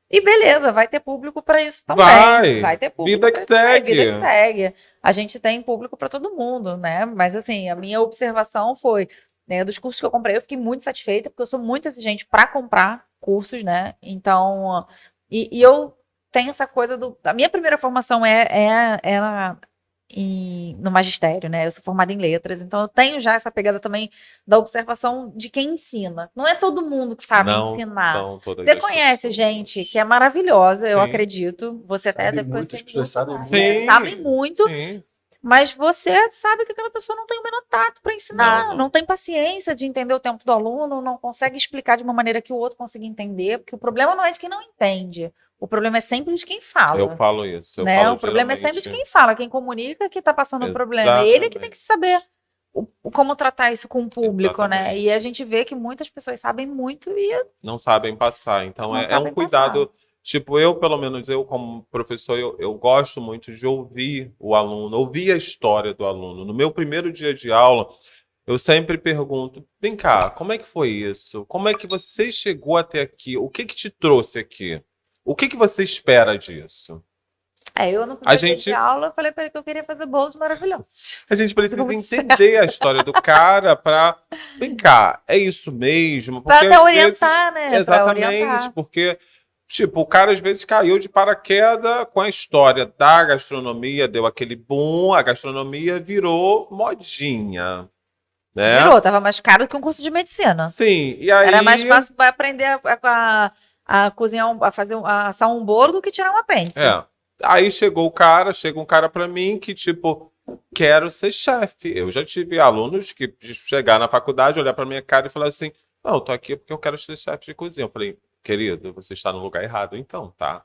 E beleza, vai ter público para isso também. Vai ter público. Vida que segue. Vida que segue. A gente tem público para todo mundo, né? Mas assim, a minha observação foi, né, dos cursos que eu comprei, eu fiquei muito satisfeita, porque eu sou muito exigente para comprar cursos, né? Então, e eu tenho essa coisa do... A minha primeira formação no magistério, né? Eu sou formada em letras, então eu tenho já essa pegada também da observação de quem ensina. Não é todo mundo que sabe ensinar. Você conhece gente que é maravilhosa, eu acredito. Você até depois muitas pessoas sabem muito. Sabe muito. Sim. Mas você sabe que aquela pessoa não tem o menor tato para ensinar, não tem paciência de entender o tempo do aluno, não consegue explicar de uma maneira que o outro consiga entender, porque o problema não é de quem não entende, o problema é sempre de quem fala. Eu falo isso. Né? O problema é sempre de quem fala, quem comunica que está passando o problema. Ele que tem que saber como tratar isso com o público, né? E a gente vê que muitas pessoas sabem muito e não sabem passar. Então é um cuidado. Tipo, pelo menos eu como professor, eu gosto muito de ouvir o aluno, ouvir a história do aluno. No meu primeiro dia de aula, eu sempre pergunto, vem cá, como é que foi isso? Como é que você chegou até aqui? O que te trouxe aqui? O que você espera disso? Eu no primeiro dia de aula, eu falei para ele que eu queria fazer bolos maravilhosos. A gente precisa entender a história do cara para... Vem cá, é isso mesmo? Para até orientar, né? Exatamente, porque... Tipo, o cara às vezes caiu de paraquedas com a história da gastronomia, deu aquele boom, a gastronomia virou modinha, né? Virou, tava mais caro do que um curso de medicina. Sim, e aí... Era mais fácil para aprender a cozinhar, a assar um bolo do que tirar um apêndice. Aí chega um cara pra mim que, tipo, quero ser chefe. Eu já tive alunos que chegar na faculdade, olhar pra minha cara e falar assim, não, eu tô aqui porque eu quero ser chefe de cozinha. Eu falei, querido, você está no lugar errado então, tá?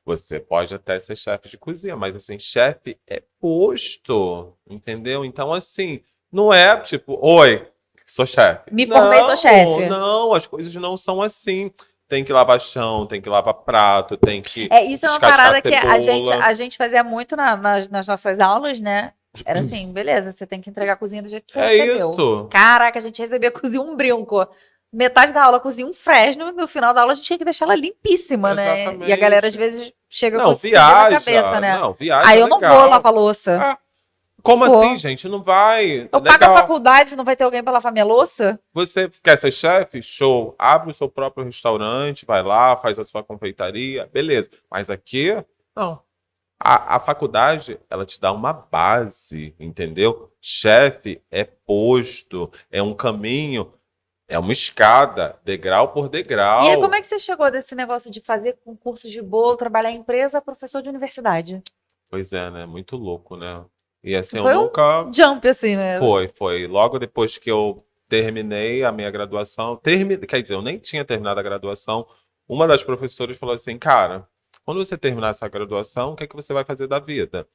Você pode até ser chefe de cozinha, mas assim, chefe é posto, entendeu? Então, assim, não é tipo, oi, sou chefe. Me formei, sou chefe. Não, as coisas não são assim. Tem que lavar chão, tem que lavar prato, tem que isso é uma parada que a gente fazia muito nas nossas aulas, né? Era assim, beleza, você tem que entregar a cozinha do jeito que você recebeu. Isso. Caraca, a gente recebia a cozinha um brinco. Metade da aula cozinha um fresno, no final da aula a gente tinha que deixar ela limpíssima, exatamente, né? E a galera às vezes chega com isso na cabeça, né? Não, viaja. Aí eu não vou lavar louça. Como assim, gente? Não vai. Eu pago a faculdade, não vai ter alguém para lavar minha louça? Você quer ser chefe? Show. Abre o seu próprio restaurante, vai lá, faz a sua confeitaria, beleza. Mas aqui, não. A faculdade, ela te dá uma base, entendeu? Chefe é posto, é um caminho, é uma escada, degrau por degrau. E aí, como é que você chegou desse negócio de fazer concursos de bolo, trabalhar em empresa, professor de universidade? Pois é, né? Muito louco, né? E assim, foi eu nunca... jump, assim, né? Foi. Logo depois que eu terminei a minha graduação, quer dizer, eu nem tinha terminado a graduação, uma das professoras falou assim, cara, quando você terminar essa graduação, o que é que você vai fazer da vida?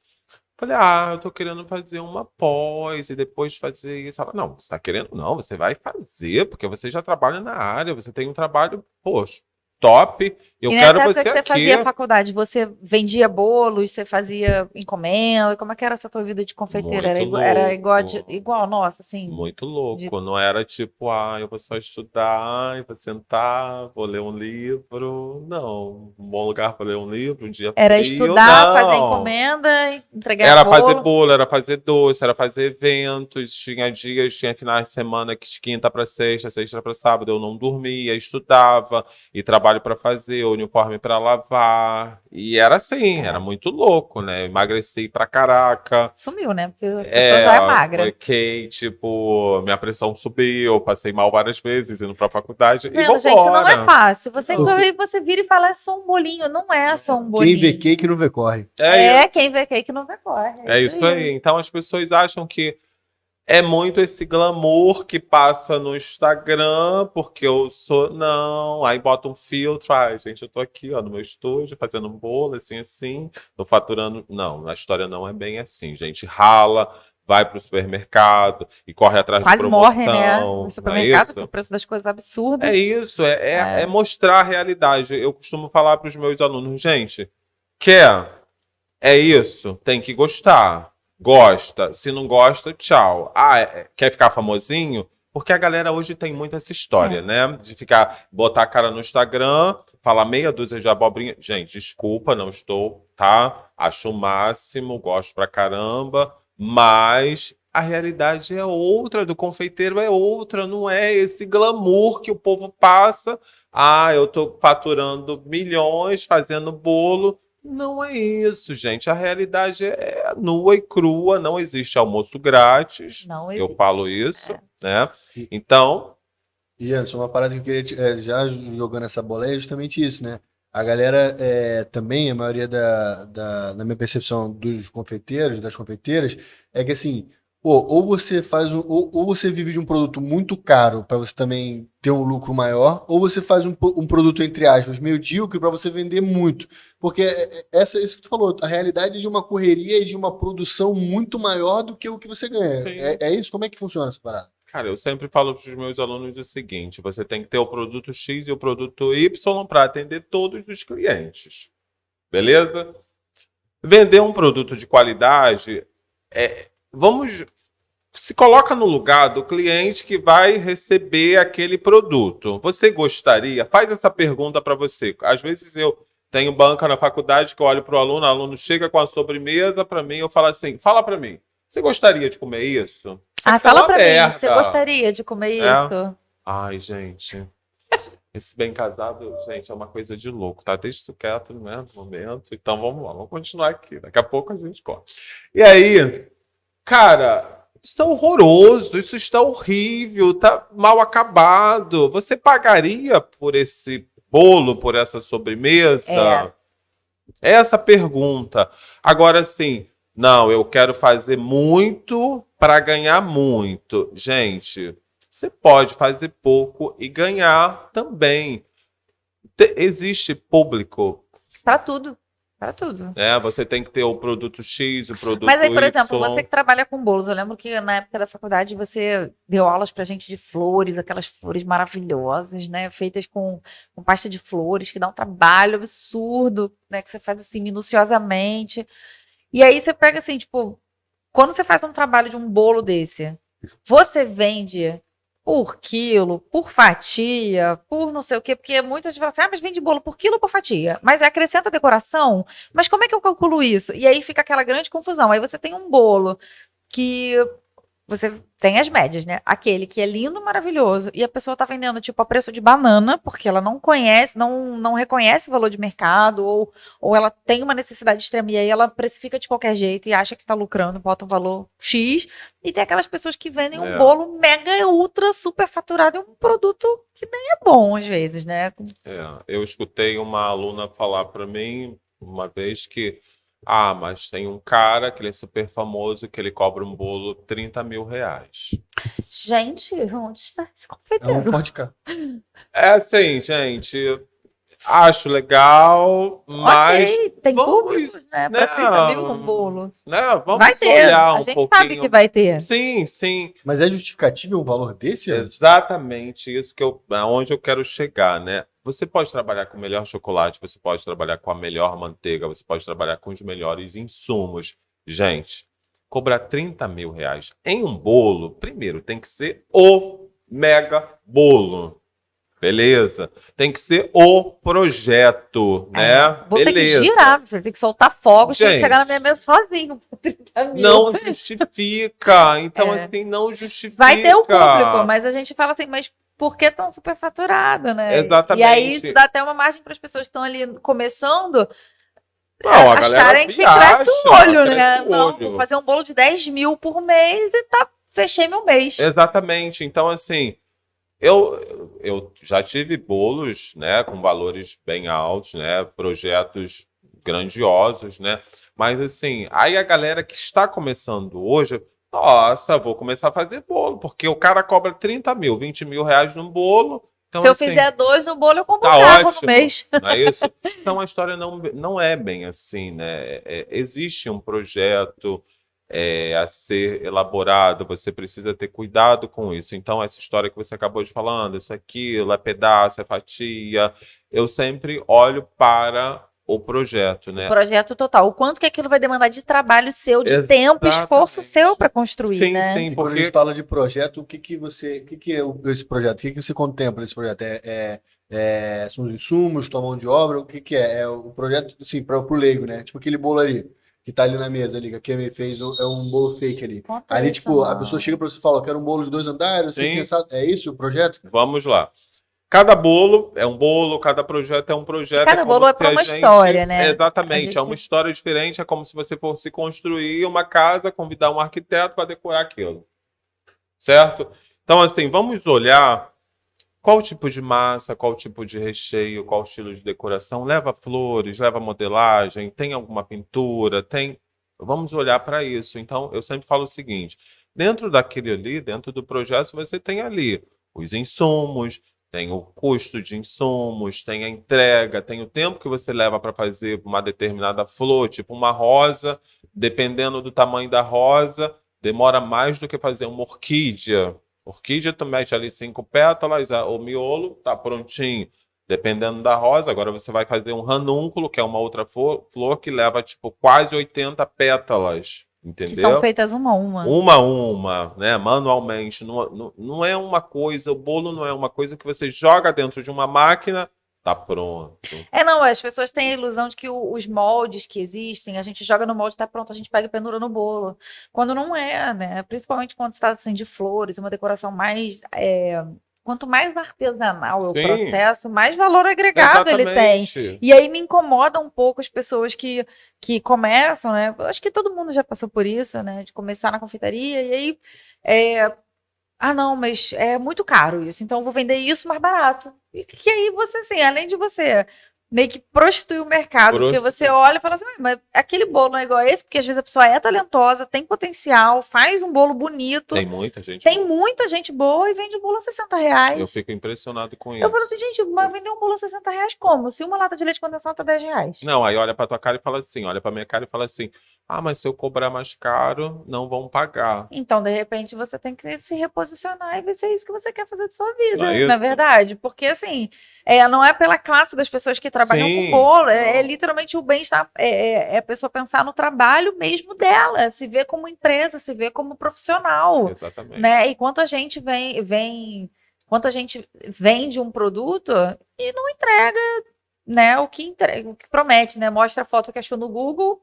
Falei, eu tô querendo fazer uma pós e depois fazer isso. Ela, não, você tá querendo? Não, você vai fazer, porque você já trabalha na área, você tem um trabalho, poxa, top, eu quero você aqui. E nessa época que você fazia faculdade, você vendia bolos, você fazia encomenda, como é que era essa tua vida de confeiteira? Era igual, nossa, assim? Muito louco, não era tipo, eu vou só estudar, eu vou sentar, vou ler um livro, não, um bom lugar para ler um livro, um dia era frio, estudar, não. Fazer encomenda, entregar era bolo. Era fazer bolo, era fazer doce, era fazer eventos, tinha finais de semana que de quinta para sexta para sábado, eu não dormia, estudava e trabalhava trabalho para fazer, uniforme para lavar. E era assim, era muito louco, né? Eu emagreci pra caraca. Sumiu, né? Porque a pessoa já é magra. Fiquei, tipo, minha pressão subiu, passei mal várias vezes indo pra faculdade. E Vendo, gente, não é fácil. Você vira e fala, é só um bolinho. Não é só um bolinho. Quem vê cake não vê corre. Quem vê cake não vê corre. É isso aí. Então as pessoas acham que é muito esse glamour que passa no Instagram, porque eu sou. Não. Aí bota um filtro. Ai, gente, eu tô aqui, ó, no meu estúdio, fazendo um bolo, assim. Tô faturando. Não, a história não é bem assim. Gente rala, vai pro supermercado e corre atrás de promoção. Quase morre, né? No supermercado, com o preço das coisas absurdas. É isso, é mostrar a realidade. Eu costumo falar pros meus alunos, gente, quer? É isso, tem que gostar. Gosta. Se não gosta, tchau. Quer ficar famosinho? Porque a galera hoje tem muito essa história, né? De botar a cara no Instagram, falar meia dúzia de abobrinha. Gente, desculpa, não estou, tá? Acho o máximo, gosto pra caramba, mas a realidade é outra, do confeiteiro é outra, não é esse glamour que o povo passa. Eu tô faturando milhões fazendo bolo. Não é isso, gente. A realidade é nua e crua, não existe almoço grátis. Não existe. Eu falo isso, né? Então. E Anderson, uma parada que eu queria já jogando essa bola é justamente isso, né? A galera também, a maioria na minha percepção dos confeiteiros, das confeiteiras, é que assim, ou você faz ou você vive de um produto muito caro para você também ter um lucro maior, ou você faz um produto, entre aspas, medíocre para você vender muito. Porque isso que tu falou, a realidade é de uma correria e de uma produção muito maior do que o que você ganha. É isso? Como é que funciona essa parada? Cara, eu sempre falo para os meus alunos o seguinte: você tem que ter o produto X e o produto Y para atender todos os clientes. Beleza? Vender um produto de qualidade se coloca no lugar do cliente que vai receber aquele produto. Você gostaria? Faz essa pergunta para você. Às vezes eu tenho banca na faculdade que eu olho para o aluno chega com a sobremesa para mim, eu falo assim, fala para mim, você gostaria de comer isso? Fala para mim, você gostaria de comer isso? Ai, gente, esse bem casado, gente, é uma coisa de louco, tá? Deixa isso quieto, né, no momento. Então vamos lá, vamos continuar aqui. Daqui a pouco a gente corta. E aí, cara, isso está horroroso, isso está horrível, tá mal acabado. Você pagaria por esse bolo, por essa sobremesa? Essa pergunta. Agora, sim, não, eu quero fazer muito para ganhar muito. Gente, você pode fazer pouco e ganhar também. Existe público para tudo. Para tudo. Você tem que ter o produto X, o produto Y. Mas aí, por exemplo, você que trabalha com bolos, eu lembro que na época da faculdade você deu aulas pra gente de flores, aquelas flores maravilhosas, né? Feitas com pasta de flores, que dá um trabalho absurdo, né? Que você faz assim, minuciosamente. E aí você pega assim, tipo, quando você faz um trabalho de um bolo desse, você vende por quilo, por fatia, por não sei o quê, porque muitas vezes falam assim, mas vende bolo por quilo ou por fatia? Mas acrescenta decoração? Mas como é que eu calculo isso? E aí fica aquela grande confusão. Aí você tem um bolo que você tem as médias, né? Aquele que é lindo, maravilhoso, e a pessoa tá vendendo, tipo, a preço de banana, porque ela não conhece, não reconhece o valor de mercado, ou ela tem uma necessidade extrema, e aí ela precifica de qualquer jeito e acha que tá lucrando, bota um valor X, e tem aquelas pessoas que vendem um bolo mega, ultra, super faturado, e um produto que nem é bom, às vezes, né? Eu escutei uma aluna falar para mim, uma vez, que mas tem um cara que ele é super famoso, que ele cobra um bolo R$30 mil. Gente, onde está esse confeiteiro? É um forte cara. É assim, gente, acho legal, mas tem público, né? Para 30 mil com bolo. Né? Vamos vai ter, olhar a gente sabe que vai ter. Sim, sim. Mas é justificativo um valor desse? Exatamente isso aonde eu quero chegar, né? Você pode trabalhar com o melhor chocolate, você pode trabalhar com a melhor manteiga, você pode trabalhar com os melhores insumos. Gente, cobrar R$30 mil em um bolo, primeiro, tem que ser o mega bolo. Beleza? Tem que ser o projeto, né? Vou ter que girar, você tem que soltar fogos, tem que chegar na minha mesa sozinho. 30 mil. Não justifica. Então, assim, não justifica. Vai ter o público, mas a gente fala assim, mas porque estão superfaturados, né? Exatamente. E aí isso dá até uma margem para as pessoas que estão ali começando Não, a galera acharem que viaja, cresce o olho, cresce né? o Não, olho. vou fazer um bolo de 10 mil por mês e fechei meu mês. Exatamente. Então, assim, eu já tive bolos, né, com valores bem altos, né, projetos grandiosos, né, mas assim, aí a galera que está começando hoje, nossa, vou começar a fazer bolo, porque o cara cobra 30 mil, 20 mil reais num bolo, então Se eu assim, fizer 2 no bolo, eu compro tá um carro no ótimo, mês. não é isso? Então a história não é bem assim, né? Existe um projeto a ser elaborado, você precisa ter cuidado com isso. Então, essa história que você acabou de falando, isso aquilo, é pedaço, é fatia, eu sempre olho para o projeto, O né? projeto total. O quanto que aquilo vai demandar de trabalho seu, de tempo, esforço seu Exatamente. para construir, Sim, né? sim, E quando a gente porque fala de projeto, o que é esse projeto? O que você contempla nesse projeto? São os insumos, tua mão de obra? O que é? É o projeto, assim, para o leigo, né? Tipo aquele bolo ali, que tá ali na mesa, ali, que a Kemi fez, é um bolo fake ali. Conta Ali, isso, tipo, a pessoa chega mano. para você e fala, eu quero um bolo de 2 andares, vocês têm sim, essa... É isso o projeto? vamos lá. Cada bolo é um bolo, cada projeto é um E projeto, é cada como bolo é se para a uma gente. história, né? A Exatamente, é uma gente história diferente, é como se você fosse construir uma casa, convidar um arquiteto para decorar aquilo, certo? Então, assim, vamos olhar qual tipo de massa, qual tipo de recheio, qual estilo de decoração. Leva flores, leva modelagem, tem alguma pintura, tem. Vamos olhar para isso. Então, eu sempre falo o seguinte: dentro daquele ali, dentro do projeto, você tem ali os insumos, tem o custo de insumos, tem a entrega, tem o tempo que você leva para fazer uma determinada flor, tipo uma rosa, dependendo do tamanho da rosa, demora mais do que fazer uma orquídea. Orquídea, tu mete ali 5 pétalas, o miolo tá prontinho. Dependendo da rosa, agora você vai fazer um ranúnculo, que é uma outra flor que leva tipo quase 80 pétalas, que são entendeu? feitas uma a uma. Uma a uma, né? Manualmente. Não é uma coisa, o bolo não é uma coisa que você joga dentro de uma máquina, tá pronto. Não, as pessoas têm a ilusão de que os moldes que existem, a gente joga no molde, tá pronto, a gente pega e pendura no bolo. Quando não é, né? Principalmente quando se trata assim, de flores, uma decoração mais. Quanto mais artesanal é o Sim, processo, mais valor agregado ele tem. exatamente. E aí me incomoda um pouco as pessoas que começam, né? Eu acho que todo mundo já passou por isso, né? De começar na confeitaria, e aí. Não, mas é muito caro isso, então eu vou vender isso mais barato. E que aí você, assim, além de você meio que prostituir o mercado, porque você olha e fala assim, mas aquele bolo não é igual a esse, porque às vezes a pessoa é talentosa, tem potencial, faz um bolo bonito, Tem muita gente tem boa. muita gente boa e vende o bolo a 60 Eu reais. fico impressionado com Eu falo isso. assim, gente, mas vender um bolo a 60 reais como? Se uma lata de leite condensado tá 10 reais. Não, aí olha pra tua cara e fala assim, olha pra minha cara e fala assim, ah, mas se eu cobrar mais caro, não vão pagar. Então, de repente, você tem que se reposicionar e ver se é isso que você quer fazer de sua Não é vida, na isso? verdade. Porque, assim, não é pela classe das pessoas que trabalham com Sim. bolo, é Não. literalmente o bem-estar, é a pessoa pensar no trabalho mesmo dela, se ver como empresa, se ver como profissional, Exatamente. né? E quanta gente quanta gente vende um produto e não entrega, né, o que promete, né? Mostra a foto que achou no Google,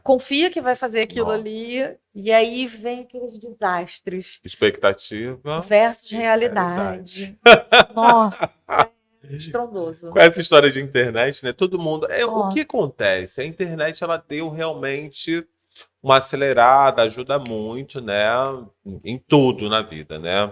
confia que vai fazer aquilo Nossa. ali, e aí vem aqueles desastres Expectativa versus e realidade. Nossa, estrondoso. Com essa história de internet, né? Todo mundo. O que Nossa. acontece? A internet ela deu realmente uma acelerada, ajuda muito, né? Em tudo na vida, né?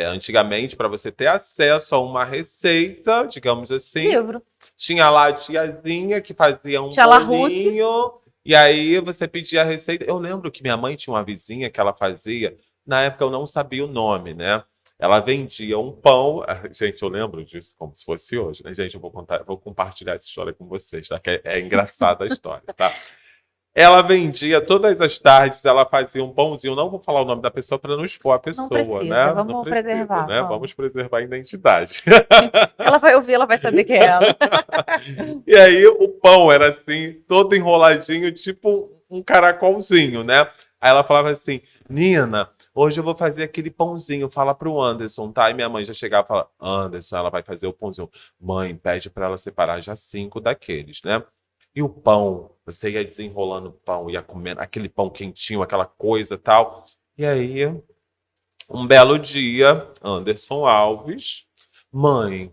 Antigamente, para você ter acesso a uma receita, digamos assim, Livro. tinha lá a tiazinha que fazia um Tia La Russe. bolinho, e aí você pedia a receita. Eu lembro que minha mãe tinha uma vizinha que ela fazia, na época eu não sabia o nome, né? Ela vendia um pão. Gente, eu lembro disso como se fosse hoje, né? Gente, eu vou compartilhar essa história com vocês, tá? Que é engraçada a história, tá? Ela vendia todas as tardes, ela fazia um pãozinho. Não vou falar o nome da pessoa para não expor a Não pessoa, precisa, né? Não vamos precisa, preservar. né? Vamos. Vamos preservar a identidade. Ela vai ouvir, ela vai saber que é ela. E aí o pão era assim, todo enroladinho, tipo um caracolzinho, né? Aí ela falava assim, Nina, hoje eu vou fazer aquele pãozinho, fala pro Anderson, tá? E minha mãe já chegava e falava, Anderson, ela vai fazer o pãozinho. Mãe, pede para ela separar já 5 daqueles, né? E o pão, você ia desenrolando o pão, ia comendo aquele pão quentinho, aquela coisa e tal. E aí Um belo dia, Anderson Alves, mãe,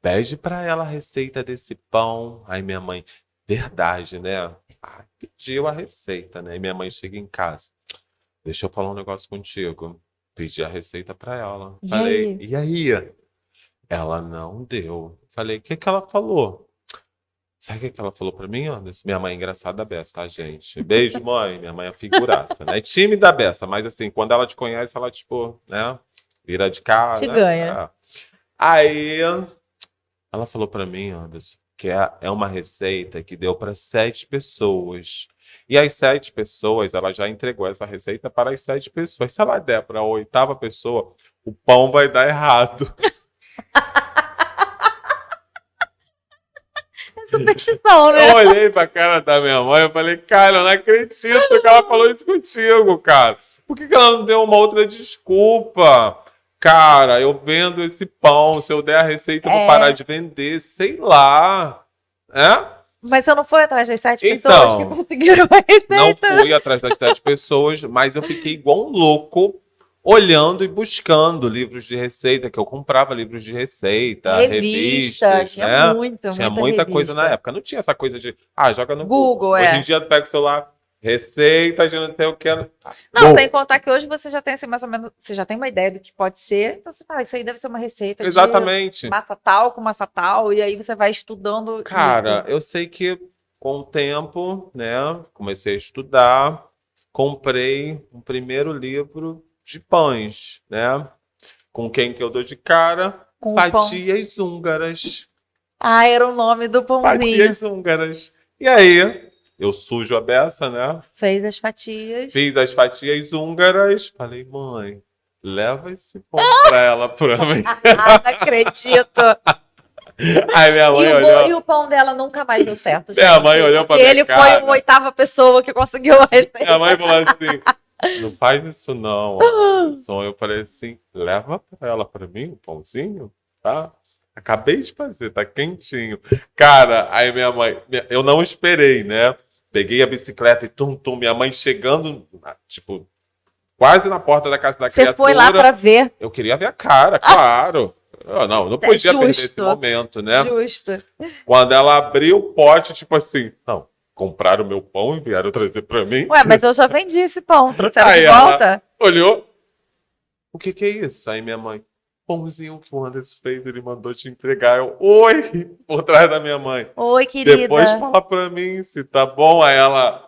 pede pra ela a receita desse pão. Aí minha mãe, verdade, né? Pediu a receita, né? E minha mãe chega em casa. Deixa eu falar um negócio contigo. Pedi a receita pra ela. E Falei, aí? e aí? Ela não deu. Falei, o que que ela falou? Sabe o que que ela falou pra mim, Anderson? Minha mãe é engraçada a beça, tá, gente? Beijo, mãe. Minha mãe é figuraça, né? É tímida a beça, mas assim, quando ela te conhece, ela, tipo, né? Vira de Te cara. ganha. Aí, ela falou pra mim, Anderson, que é uma receita que deu para 7 pessoas. E as 7 pessoas, ela já entregou essa receita para as 7 pessoas. Se ela der para a 8ª pessoa, o pão vai dar errado. É superstição, né? Eu olhei pra cara da minha mãe e falei, cara, eu não acredito que ela falou isso contigo, cara. Por que que ela não deu uma outra desculpa? Cara, eu vendo esse pão, se eu der a receita, eu vou parar de vender, sei lá. É? Mas você não foi atrás das 7 Então, pessoas que conseguiram a Não receita? fui atrás das 7 pessoas, mas eu fiquei igual um louco olhando e buscando livros de receita, que eu comprava livros de receita, Revista, revistas, tinha né? muita Tinha muita coisa na revista. época. Não tinha essa coisa de, joga no Google, Hoje em dia tu pega o celular, receita de não sei o que. Não, Bom, sem contar que hoje você já tem assim, mais ou menos, você já tem uma ideia do que pode ser, então você fala, isso aí deve ser uma receita de exatamente. massa tal com massa tal, e aí você vai estudando Cara, isso. eu sei que com o tempo, né, comecei a estudar, comprei um primeiro livro de pães, né? Com quem que eu dou de cara? Com o pão. Fatias húngaras. Ah, era o nome do pãozinho. Fatias húngaras. E aí, eu sujo a beça, né? Fez as fatias. Fiz as fatias húngaras. Falei, mãe, leva esse pão pra ela pra mim. Ah, não acredito. Aí minha mãe E olhou. o pão dela nunca mais deu certo, gente. Minha mãe olhou pra Porque minha ele foi cara. a 8ª pessoa que conseguiu a receita. Minha mãe falou assim, não faz isso não, Anderson. Eu falei assim, leva pra ela pra mim o pãozinho, tá? Acabei de fazer, tá quentinho. Cara, aí minha mãe, eu não esperei, né? Peguei a bicicleta e tum-tum, minha mãe chegando, tipo, quase na porta da casa da Você criatura. foi lá pra ver. Eu queria ver a cara, claro. Eu não podia perder esse Justo. momento, né? Justo. Quando ela abriu o pote, tipo assim, não, compraram o meu pão e vieram trazer pra mim. Ué, mas eu já vendi esse pão. Trouxeram Aí de ela volta? olhou, o que que é isso? Aí minha mãe, pãozinho que o Anderson fez, ele mandou te entregar. Eu, oi, por trás da minha mãe. Oi, querida. Depois fala pra mim se tá bom. Aí ela,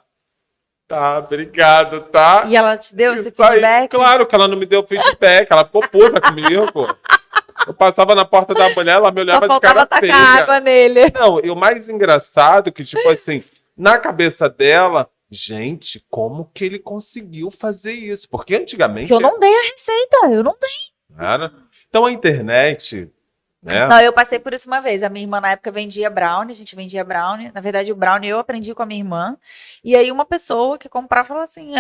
tá, obrigado, tá? E ela te deu esse Isso aí, feedback? claro que ela não me deu feedback, ela ficou puta comigo. Eu passava na porta da mulher, ela me olhava Só de cara faltava tacar feia. água nele. Não, e o mais engraçado que, tipo assim, na cabeça dela, gente, como que ele conseguiu fazer isso? Porque antigamente Que eu não dei a receita, eu não dei. era. Então a internet, né? Não, eu passei por isso uma vez. A minha irmã na época vendia brownie, a gente vendia brownie. Na verdade, o brownie eu aprendi com a minha irmã. E aí uma pessoa que comprava falou assim,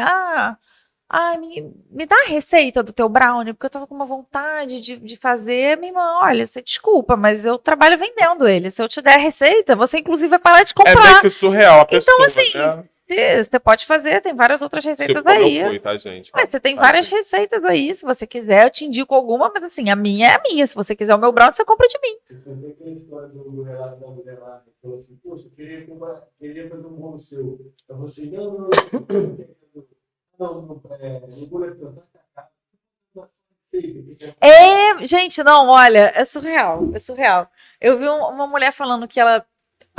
me dá a receita do teu brownie, porque eu tava com uma vontade de fazer. Minha irmã, olha, você desculpa, mas eu trabalho vendendo ele. Se eu te der a receita, você inclusive vai parar de É comprar. meio que surreal a pessoa, Então, assim, né? você pode fazer, tem várias outras receitas Tipo, como aí. eu fui, tá, gente? Mas você tem Tá, várias gente. receitas aí, se você quiser, eu te indico alguma, mas assim, a minha é a minha. Se você quiser o meu brownie, você compra de mim. Tem aquela história do relato da mulher lá, que falou assim, poxa, eu queria fazer um bolo seu. Aí você, não, não vou levantar. Gente, não, olha, é surreal, é surreal. Eu vi uma mulher falando que ela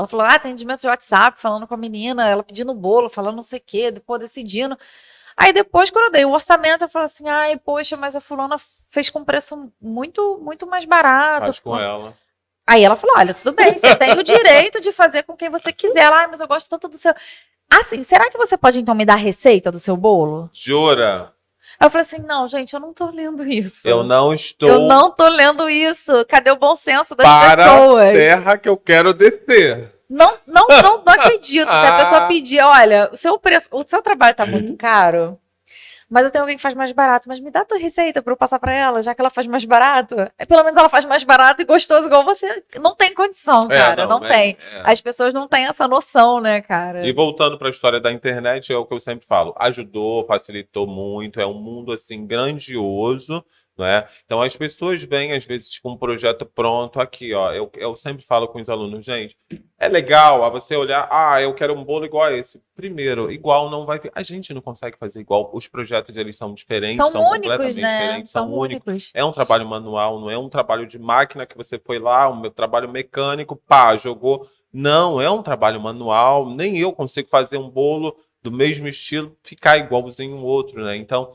falou, atendimento de WhatsApp, falando com a menina, ela pedindo bolo, falando não sei o quê, depois decidindo. Aí depois, quando eu dei o orçamento, eu falei assim, poxa, mas a fulana fez com preço muito, muito mais barato. Faz com ela. Aí ela falou, olha, tudo bem, você tem o direito de fazer com quem você quiser. Ela, mas eu gosto tanto do seu... Assim, será que você pode então me dar a receita do seu bolo? Jura? Aí eu falei assim, não, gente, eu não tô lendo isso. Eu não estou Eu não tô lendo isso. Cadê o bom senso das para pessoas? a terra que eu quero descer. Não acredito. Se a pessoa pedir, olha, o seu trabalho tá muito caro, mas eu tenho alguém que faz mais barato, mas me dá a tua receita pra eu passar pra ela, já que ela faz mais barato. Pelo menos ela faz mais barato e gostoso igual você. Não tem condição, cara, não tem. As pessoas não têm essa noção, né, cara? E voltando para a história da internet, é o que eu sempre falo, ajudou, facilitou muito, é um mundo assim grandioso, não é? Então as pessoas vêm às vezes com um projeto pronto aqui, ó. Eu sempre falo com os alunos, gente, é legal você olhar, eu quero um bolo igual a esse. Primeiro, igual não vai, a gente não consegue fazer igual. Os projetos eles são diferentes, são únicos, completamente né? diferentes, São são únicos. únicos. É um trabalho manual, não é um trabalho de máquina que você foi lá, um trabalho mecânico, pá, jogou. Não, é um trabalho manual, nem eu consigo fazer um bolo do mesmo estilo ficar igualzinho um outro, né? Então,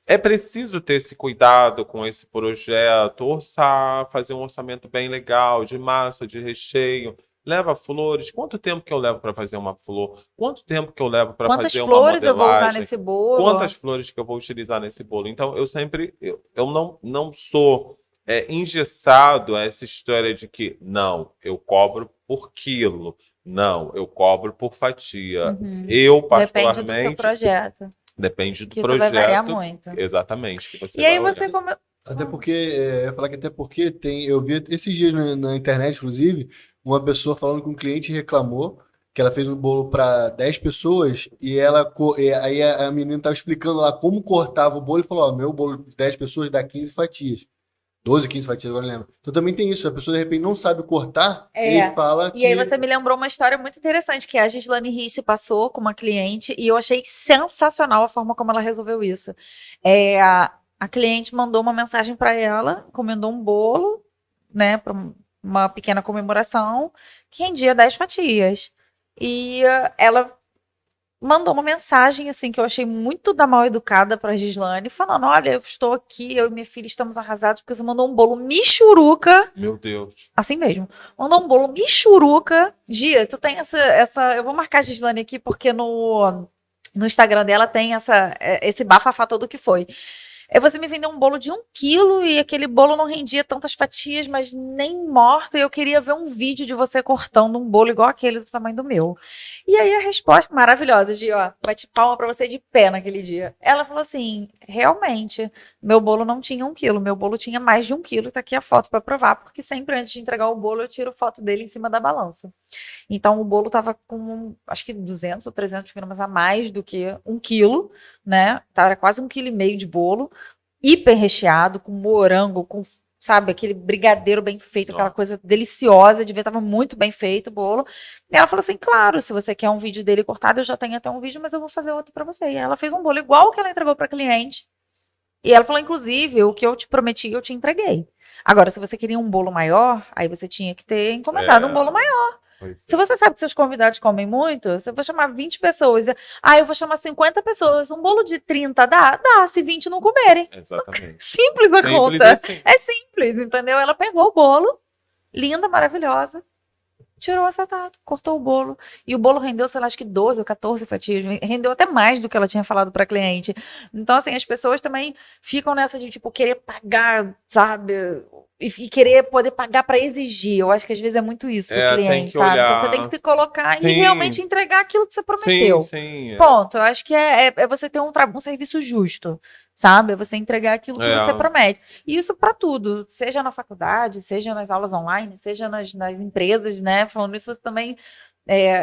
é preciso ter esse cuidado com esse projeto, orçar, fazer um orçamento bem legal, de massa, de recheio. Leva flores. Quanto tempo que eu levo para fazer uma flor? Quanto tempo que eu levo para Quantas fazer uma flores eu vou usar modelagem? nesse bolo? Quantas flores que eu vou utilizar nesse bolo? Então, eu não sou engessado a essa história de que, não, eu cobro por quilo. Não, eu cobro por fatia. Uhum. Eu, Depende do seu particularmente, projeto. depende do Que isso vai variar projeto. muito. Exatamente. Que você E aí vai você olhar. come... Até porque, eu ia falar que até porque tem, eu vi esses dias na internet, inclusive, uma pessoa falando que um cliente reclamou que ela fez um bolo para 10 pessoas e aí a menina estava explicando lá como cortava o bolo e falou, ó, meu bolo de 10 pessoas dá 15 fatias. 12, 15 fatias, agora não lembro. Então também tem isso, a pessoa de repente não sabe cortar e fala que... E aí você me lembrou uma história muito interessante que a Gislane Risse passou com uma cliente e eu achei sensacional a forma como ela resolveu isso. A cliente mandou uma mensagem para ela, encomendou um bolo, né, para uma pequena comemoração, que rendia 10 fatias. E ela mandou uma mensagem, assim, que eu achei muito da mal educada pra Gislane, falando, olha, eu estou aqui, eu e minha filha estamos arrasados, porque você mandou um bolo michuruca, Meu Deus. assim mesmo, mandou um bolo michuruca. Gia, tu tem essa, eu vou marcar a Gislane aqui, porque no Instagram dela tem esse bafafá todo que foi. Você me vendeu um bolo de 1 quilo e aquele bolo não rendia tantas fatias, mas nem morta. E eu queria ver um vídeo de você cortando um bolo igual aquele do tamanho do meu. E aí a resposta maravilhosa, Gi, ó, bate palma pra você de pé naquele dia. Ela falou assim, realmente, meu bolo não tinha 1 quilo, meu bolo tinha mais de 1 quilo. E tá aqui a foto pra provar, porque sempre antes de entregar o bolo eu tiro foto dele em cima da balança. Então o bolo tava com, acho que 200 ou 300 gramas a mais do que 1 quilo, né? Era quase 1,5 kg de bolo, hiper recheado, com morango, com, sabe, aquele brigadeiro bem feito, aquela coisa deliciosa, de ver, tava muito bem feito o bolo. E ela falou assim, claro, se você quer um vídeo dele cortado, eu já tenho até um vídeo, mas eu vou fazer outro pra você. E ela fez um bolo igual que ela entregou pra cliente. E ela falou, inclusive, o que eu te prometi, eu te entreguei. Agora, se você queria um bolo maior, aí você tinha que ter encomendado um bolo maior. Se você sabe que seus convidados comem muito, você vai chamar 20 pessoas. Eu vou chamar 50 pessoas. Um bolo de 30 dá? Dá, se 20 não comerem. Exatamente. Simples a Simples conta. assim. É simples, entendeu? Ela pegou o bolo, linda, maravilhosa, tirou o acetato, cortou o bolo. E o bolo rendeu, sei lá, acho que 12 ou 14 fatias. Rendeu até mais do que ela tinha falado para cliente. Então, assim, as pessoas também ficam nessa de, tipo, querer pagar, sabe? E querer poder pagar para exigir. Eu acho que às vezes é muito isso do Tem cliente, que sabe? olhar. Então, você tem que se colocar Sim. e realmente entregar aquilo que você prometeu. Sim. Ponto. Eu acho que é você ter um serviço justo, sabe? É você entregar aquilo que você promete. E isso para tudo, seja na faculdade, seja nas aulas online, seja nas empresas, né? Falando isso, você também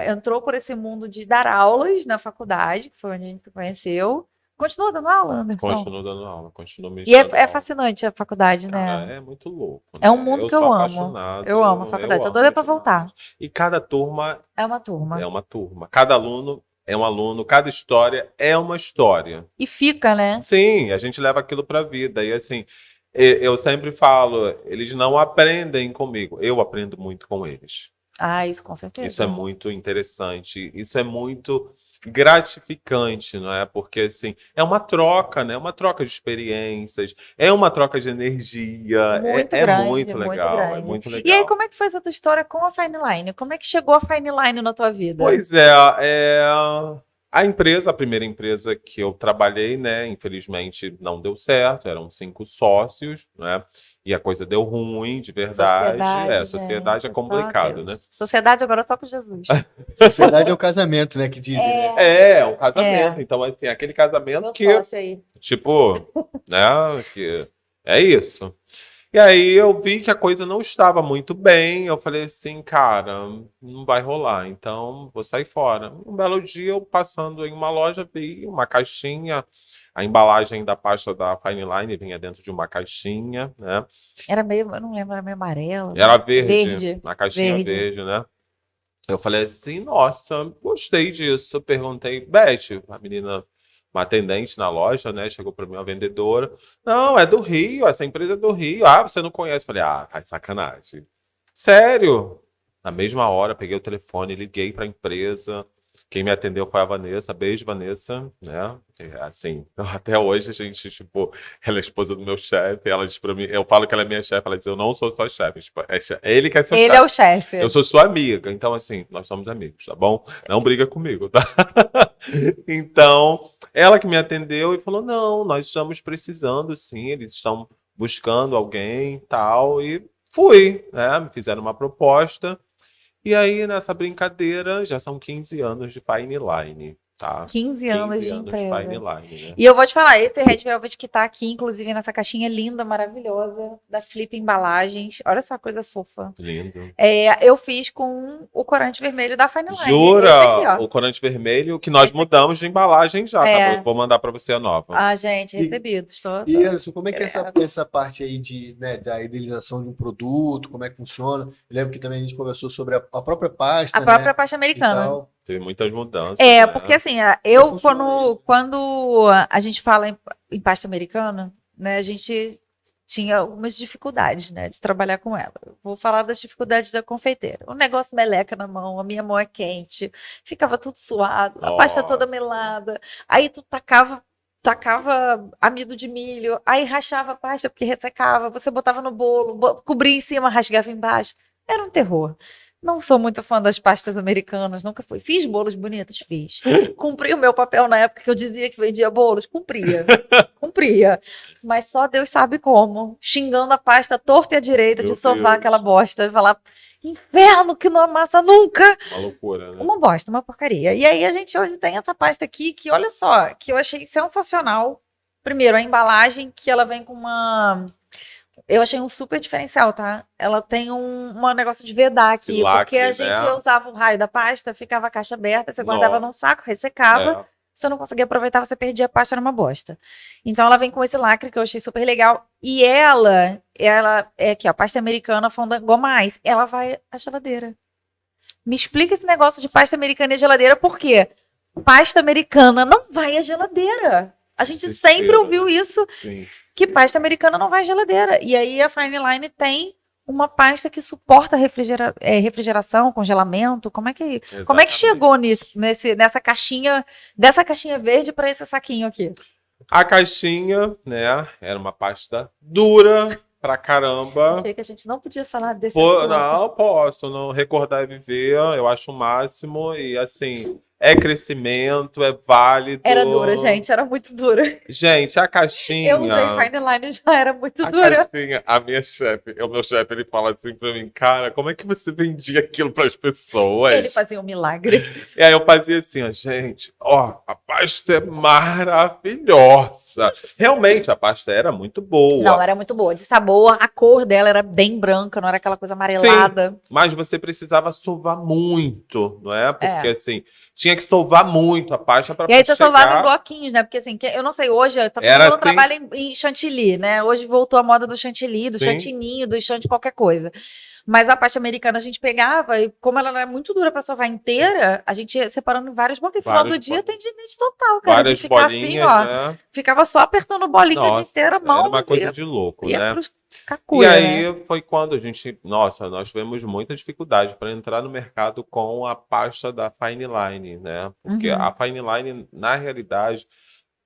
entrou por esse mundo de dar aulas na faculdade, que foi onde a gente se conheceu. Continua dando aula, Anderson? Continuo dando aula, continuo me E é fascinante a faculdade, Cara, né? é muito louco. Né? É um mundo que eu sou amo. apaixonado. Eu amo a faculdade. Tô doida pra voltar. E cada turma É uma turma. é uma turma. Cada aluno é um aluno. Cada história é uma história. E fica, né? Sim, a gente leva aquilo pra vida. E assim, eu sempre falo, eles não aprendem comigo. Eu aprendo muito com eles. Isso com certeza. Isso é muito interessante. Isso é muito gratificante, não é? Porque assim, é uma troca, né? Uma troca de experiências, é uma troca de energia, Muito é grande, muito legal, grande. é muito legal. E aí, como é que foi essa tua história com a Fine Line? Como é que chegou a Fine Line na tua vida? Pois A primeira empresa que eu trabalhei, né, infelizmente não deu certo, eram 5 sócios, né, e a coisa deu ruim, de verdade. Sociedade é gente, só complicado, né? Deus. Sociedade agora só com Jesus. Sociedade é o casamento, né? Que dizem, né? É um casamento, então, assim, aquele casamento Meu que, sócio aí. tipo, né, que é isso. E aí eu vi que a coisa não estava muito bem. Eu falei assim, cara, não vai rolar, então vou sair fora. Um belo dia, eu passando em uma loja, vi uma caixinha, a embalagem da pasta da Fine Line vinha dentro de uma caixinha, né? Era meio, eu não lembro, era meio amarelo. Era verde, Verde. a caixinha verde, né? Eu falei assim, nossa, gostei disso. Eu perguntei, Beth, a menina, uma atendente na loja, né? Chegou para mim, uma vendedora. Não, é do Rio, essa empresa é do Rio. Ah, você não conhece? Falei, ah, tá de sacanagem. Sério? Na mesma hora, peguei o telefone, liguei para a empresa. Quem me atendeu foi a Vanessa. Beijo, Vanessa, né? Assim, até hoje a gente, tipo, ela é esposa do meu chefe. Ela diz pra mim, eu falo que ela é minha chefe. Ela diz, eu não sou sua chefe. Tipo, ele que é seu Ele chefe. é o chefe. Eu sou sua amiga, então assim, nós somos amigos, tá bom? Não briga comigo, tá? Então, ela que me atendeu e falou: não, nós estamos precisando, sim, eles estão buscando alguém tal. E fui, né? Me fizeram uma proposta. E aí, nessa brincadeira, já são 15 anos de Fine Line, tá? 15 anos 15 de anos de Fine empresa. Line, né? E eu vou te falar, esse Red Velvet que tá aqui, inclusive nessa caixinha linda, maravilhosa, da Flip Embalagens. Olha só a coisa fofa. Lindo. Eu fiz com o corante vermelho da Fine Line. Esse aqui, Jura? ó. O corante vermelho que nós Esse aqui. mudamos de embalagem já, tá? É. Vou mandar pra você a nova. Ah, gente, E- recebido. E, Anderson, como é que é querendo. essa parte aí de, né, da idealização de um produto, como é que funciona? Eu lembro que também a gente conversou sobre a própria pasta, A própria né, pasta e americana. tal. Teve muitas mudanças, né? Porque assim, Como funciona isso? quando a gente fala em pasta americana, né, a gente tinha algumas dificuldades, né, de trabalhar com ela. Eu vou falar das dificuldades da confeiteira. O negócio meleca na mão, a minha mão é quente, ficava tudo suado, a pasta toda Nossa. melada. Aí tu tacava amido de milho, aí rachava a pasta porque ressecava, você botava no bolo, cobria em cima, rasgava embaixo. Era um terror. Não sou muito fã das pastas americanas, nunca fui. Fiz bolos bonitos, fiz. Cumpri o meu papel na época que eu dizia que vendia bolos, cumpria. Cumpria. Mas só Deus sabe como. Xingando a pasta torta e à direita, Meu de sovar Deus. aquela bosta, e falar: inferno que não amassa nunca. Uma loucura, né? Uma bosta, uma porcaria. E aí a gente hoje tem essa pasta aqui que, olha só, que eu achei sensacional. Primeiro, a embalagem, que ela vem com uma. Eu achei um super diferencial, tá? Ela tem um negócio de vedar Esse aqui, lacre, porque a né? gente usava o raio da pasta, ficava a caixa aberta, você guardava num Nossa. saco, ressecava, É. você não conseguia aproveitar, você perdia a pasta, era uma bosta. Então ela vem com esse lacre que eu achei super legal. E ela é aqui, ó, pasta americana Fondant Gomais, ela vai à geladeira. Me explica esse negócio de pasta americana e geladeira, por quê? Pasta americana não vai à geladeira. A gente Desespero, sempre ouviu né? isso, Sim. que pasta americana não vai à geladeira. E aí a Fine Line tem uma pasta que suporta refrigeração, congelamento. Como é que Exatamente. chegou nessa caixinha, dessa caixinha verde para esse saquinho aqui? A caixinha, né? Era uma pasta dura pra caramba. Achei que a gente não podia falar desse Pô, assunto. não posso, não recordar e viver, eu acho o máximo. E assim, é crescimento, é válido. Era dura, gente, era muito dura. Gente, a caixinha. Eu usei Fine Line, já era muito A dura. caixinha, a minha chefe, o meu chefe, ele fala assim pra mim, cara, como é que você vendia aquilo pras pessoas? Ele fazia um milagre. E aí eu fazia assim, ó, gente, ó, a pasta é maravilhosa. Realmente, a pasta era muito boa. Não, era muito boa. De sabor, a cor dela era bem branca, não era aquela coisa amarelada. Mas você precisava sovar muito, não é? Porque assim, tinha que sovar muito a pasta para E aí você chegar... sovava em bloquinhos, né? Porque assim, eu não sei, hoje tá todo Era mundo assim. trabalha em chantilly, né? Hoje voltou a moda do chantilly, do Sim. chantininho, do chante qualquer coisa. Mas a pasta americana a gente pegava e como ela era muito dura pra sovar inteira, a gente ia separando em vários bloquinhos. No final do Vários dia bloquinhos. tem tendinite total, cara. Várias de ficar bolinhas, assim, ó. né? Ficava só apertando bolinha o dia Nossa, inteiro, a mão. era uma coisa ia, de louco, ia né? pros E cacuia, aí né? foi quando a gente, nossa, nós tivemos muita dificuldade para entrar no mercado com a pasta da Fine Line, né? Porque Uhum. a Fine Line, na realidade,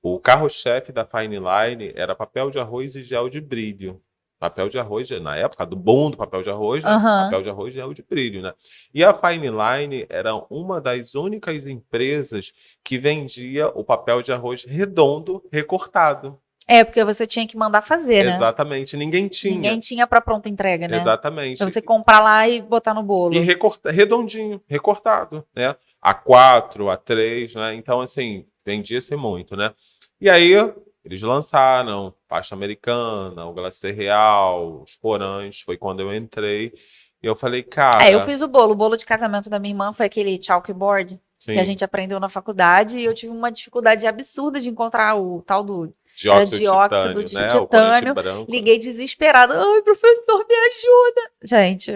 o carro-chefe da Fine Line era papel de arroz e gel de brilho, Papel de arroz, na época do boom do papel de arroz, né? Aham. Papel de arroz é o de brilho, né? E a Fine Line era uma das únicas empresas que vendia o papel de arroz redondo, recortado. É, porque você tinha que mandar fazer, né? Exatamente. Ninguém tinha. Ninguém tinha pra pronta entrega, né? Exatamente. Pra você comprar lá e botar no bolo. E redondinho, recortado, né? A4, A3, né? Então, assim, vendia-se muito, né? E aí, eles lançaram pasta americana, o glacê real, os corães, foi quando eu entrei. E eu falei, cara... Eu fiz o bolo. O bolo de casamento da minha irmã foi aquele chalkboard sim, que a gente aprendeu na faculdade e eu tive uma dificuldade absurda de encontrar o tal do dióxido dióxido de titânio, de né? O corante titânio. branco. Liguei desesperada. Ai, professor, me ajuda. Gente,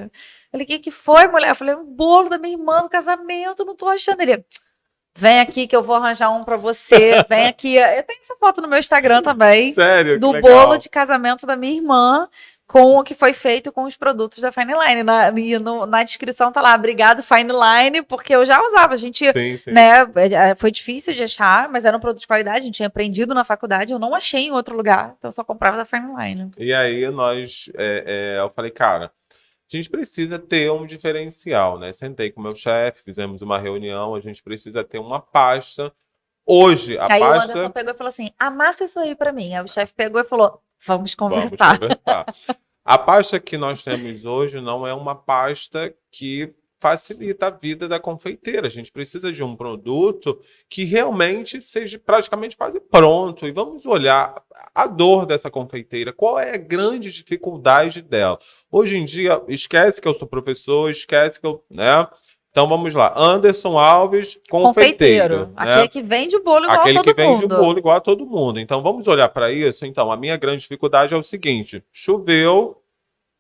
eu liguei, que foi, mulher? Eu falei, um bolo da minha irmã no casamento, não tô achando. Ele, vem aqui que eu vou arranjar um pra você. Vem aqui. Eu tenho essa foto no meu Instagram também. Sério? Que Do legal. bolo de casamento da minha irmã com o que foi feito com os produtos da Fine Line. Na descrição tá lá, obrigado Fine Line, porque eu já usava. A gente, Sim, sim. né, foi difícil de achar, mas era um produto de qualidade, a gente tinha aprendido na faculdade, eu não achei em outro lugar, então eu só comprava da Fine Line. E aí eu falei, cara, a gente precisa ter um diferencial, né? Sentei com o meu chefe, fizemos uma reunião, a gente precisa ter uma pasta. Hoje, a Aí o pasta... Anderson pegou e falou assim, amassa isso aí pra mim. Aí o chefe pegou e falou, vamos Vamos conversar. conversar. A pasta que nós temos hoje não é uma pasta que facilita a vida da confeiteira. A gente precisa de um produto que realmente seja praticamente quase pronto. E vamos olhar a dor dessa confeiteira. Qual é a grande dificuldade dela? Hoje em dia, esquece que eu sou professor, esquece que eu... né? Então vamos lá. Anderson Alves, confeiteiro. Né? Aquele que vende o bolo igual Aquele a todo que vende mundo. o bolo igual a todo mundo. Então vamos olhar para isso. Então, a minha grande dificuldade é o seguinte: choveu,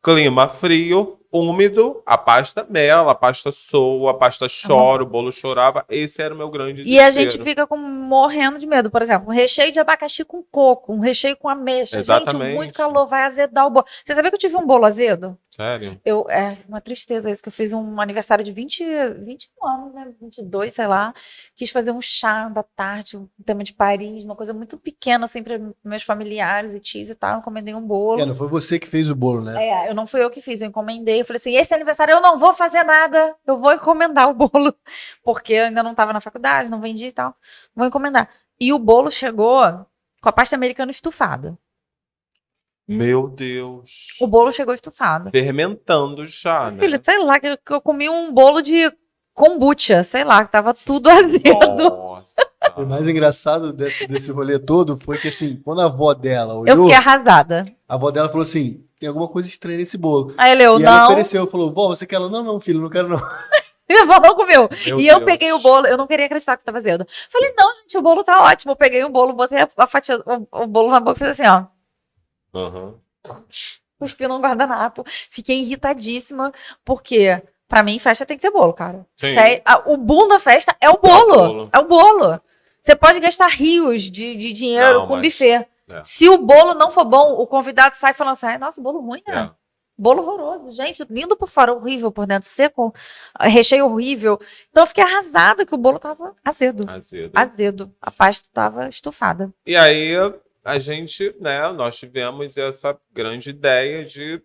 clima frio, úmido, a pasta mela, a pasta soa, a pasta chora, o bolo chorava. Esse era o meu grande E a desespero. gente fica morrendo de medo. Por exemplo, um recheio de abacaxi com coco, um recheio com ameixa. Exatamente. Gente, muito calor, vai azedar o bolo. Você sabia que eu tive um bolo azedo? Sério? É uma tristeza isso, que eu fiz um aniversário de 21 anos, né? 22, sei lá. Quis fazer um chá da tarde, um tema de Paris, uma coisa muito pequena, assim, para meus familiares e tios e tal. Eu encomendei um bolo. Não foi você que fez o bolo, né? Eu não fui eu que fiz, eu encomendei. Eu falei assim, esse aniversário eu não vou fazer nada, eu vou encomendar o bolo. Porque eu ainda não estava na faculdade, não vendi e tal. Vou encomendar. E o bolo chegou com a pasta americana estufada. Meu Deus. O bolo chegou estufado. Fermentando já, né? Filho, sei lá, que eu comi um bolo de kombucha, sei lá, que tava tudo azedo. Nossa. O mais engraçado desse rolê todo foi que, assim, quando a avó dela Eu olhou, fiquei arrasada. a avó dela falou assim, tem alguma coisa estranha nesse bolo. Aí ele, E ela não. ofereceu, falou, vó, você quer ela? Não, não, filho, não quero não. E a avó não comeu. Meu E eu Deus. peguei o bolo, eu não queria acreditar que tava azedo. Falei, não, gente, o bolo tá ótimo. Eu peguei o bolo, botei a fatia, o bolo na boca e fiz assim, ó. Aham. Cuspi num guardanapo. Fiquei irritadíssima, porque pra mim festa tem que ter bolo, cara. Sim. O boom da festa é o bolo. É o bolo. Você pode gastar rios de dinheiro Não, com mas- buffet. é. Se o bolo não for bom, o convidado sai falando assim, ai, nossa, bolo ruim, né? É. Bolo horroroso, gente, lindo por fora, horrível por dentro, seco, recheio horrível. Então eu fiquei arrasada que o bolo tava azedo. Azedo. Azedo. A pasta tava estufada. E aí a gente, né, nós tivemos essa grande ideia de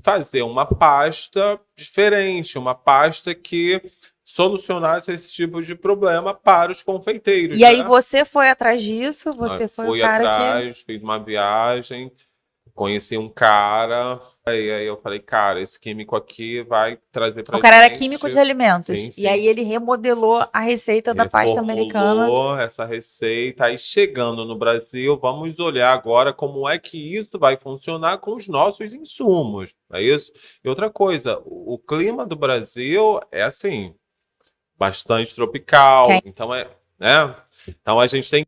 fazer uma pasta diferente, uma pasta que solucionasse esse tipo de problema para os confeiteiros. E aí né? você foi atrás disso, você foi Fui o cara que... atrás, fiz uma viagem, conheci um cara, aí eu falei, cara, esse químico aqui vai trazer pra O cara era gente- químico de alimentos. Sim, sim. E aí ele remodelou a receita da pasta americana. Reformulou essa receita, aí chegando no Brasil, vamos olhar agora como é que isso vai funcionar com os nossos insumos, é isso? E outra coisa, o clima do Brasil é assim, bastante tropical, Ok. então né? Então a gente tem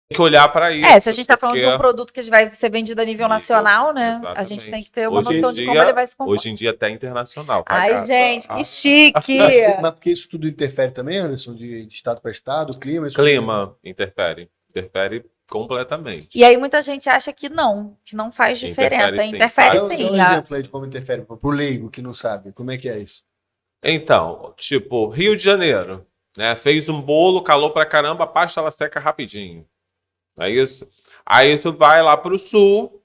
que olhar para isso. Se a gente tá falando de um porque produto que vai ser vendido a nível Nível- nacional, né? A exatamente. gente tem que ter uma Hoje em noção de como dia- ele vai se comportar. hoje em dia até internacional. tá, Ai, gata? gente, Ah. que chique! Mas porque isso tudo interfere também, Anderson, de estado para estado, clima? Isso Clima interfere completamente. E aí muita gente acha que não faz diferença. Interfere sim. Interfere Dá sim. um exemplo aí de como interfere, pro leigo que não sabe, como é que é isso? Então, tipo, Rio de Janeiro. né? Fez um bolo, calou pra caramba, a pasta ela seca rapidinho. É isso? Aí tu vai lá pro sul,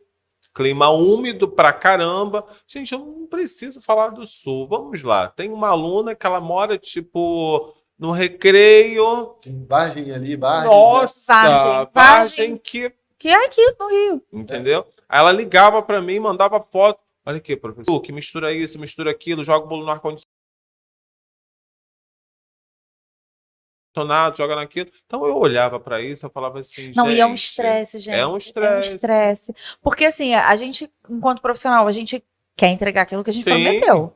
clima úmido pra caramba. Gente, eu não preciso falar do sul. Vamos lá. Tem uma aluna que ela mora, tipo, no Recreio. Tem Vargem ali, Vargem. Nossa, Vargem. Vargem que... Que é aqui no Rio. Entendeu? Aí ela ligava pra mim, mandava foto. Olha aqui, professor, que mistura isso, mistura aquilo, joga o bolo no ar-condicionado, joga naquilo. Então eu olhava pra isso, eu falava assim, Não, e é um gente, estresse, gente. é um estresse. Porque assim, a gente, enquanto profissional, a gente quer entregar aquilo que a gente Sim. prometeu.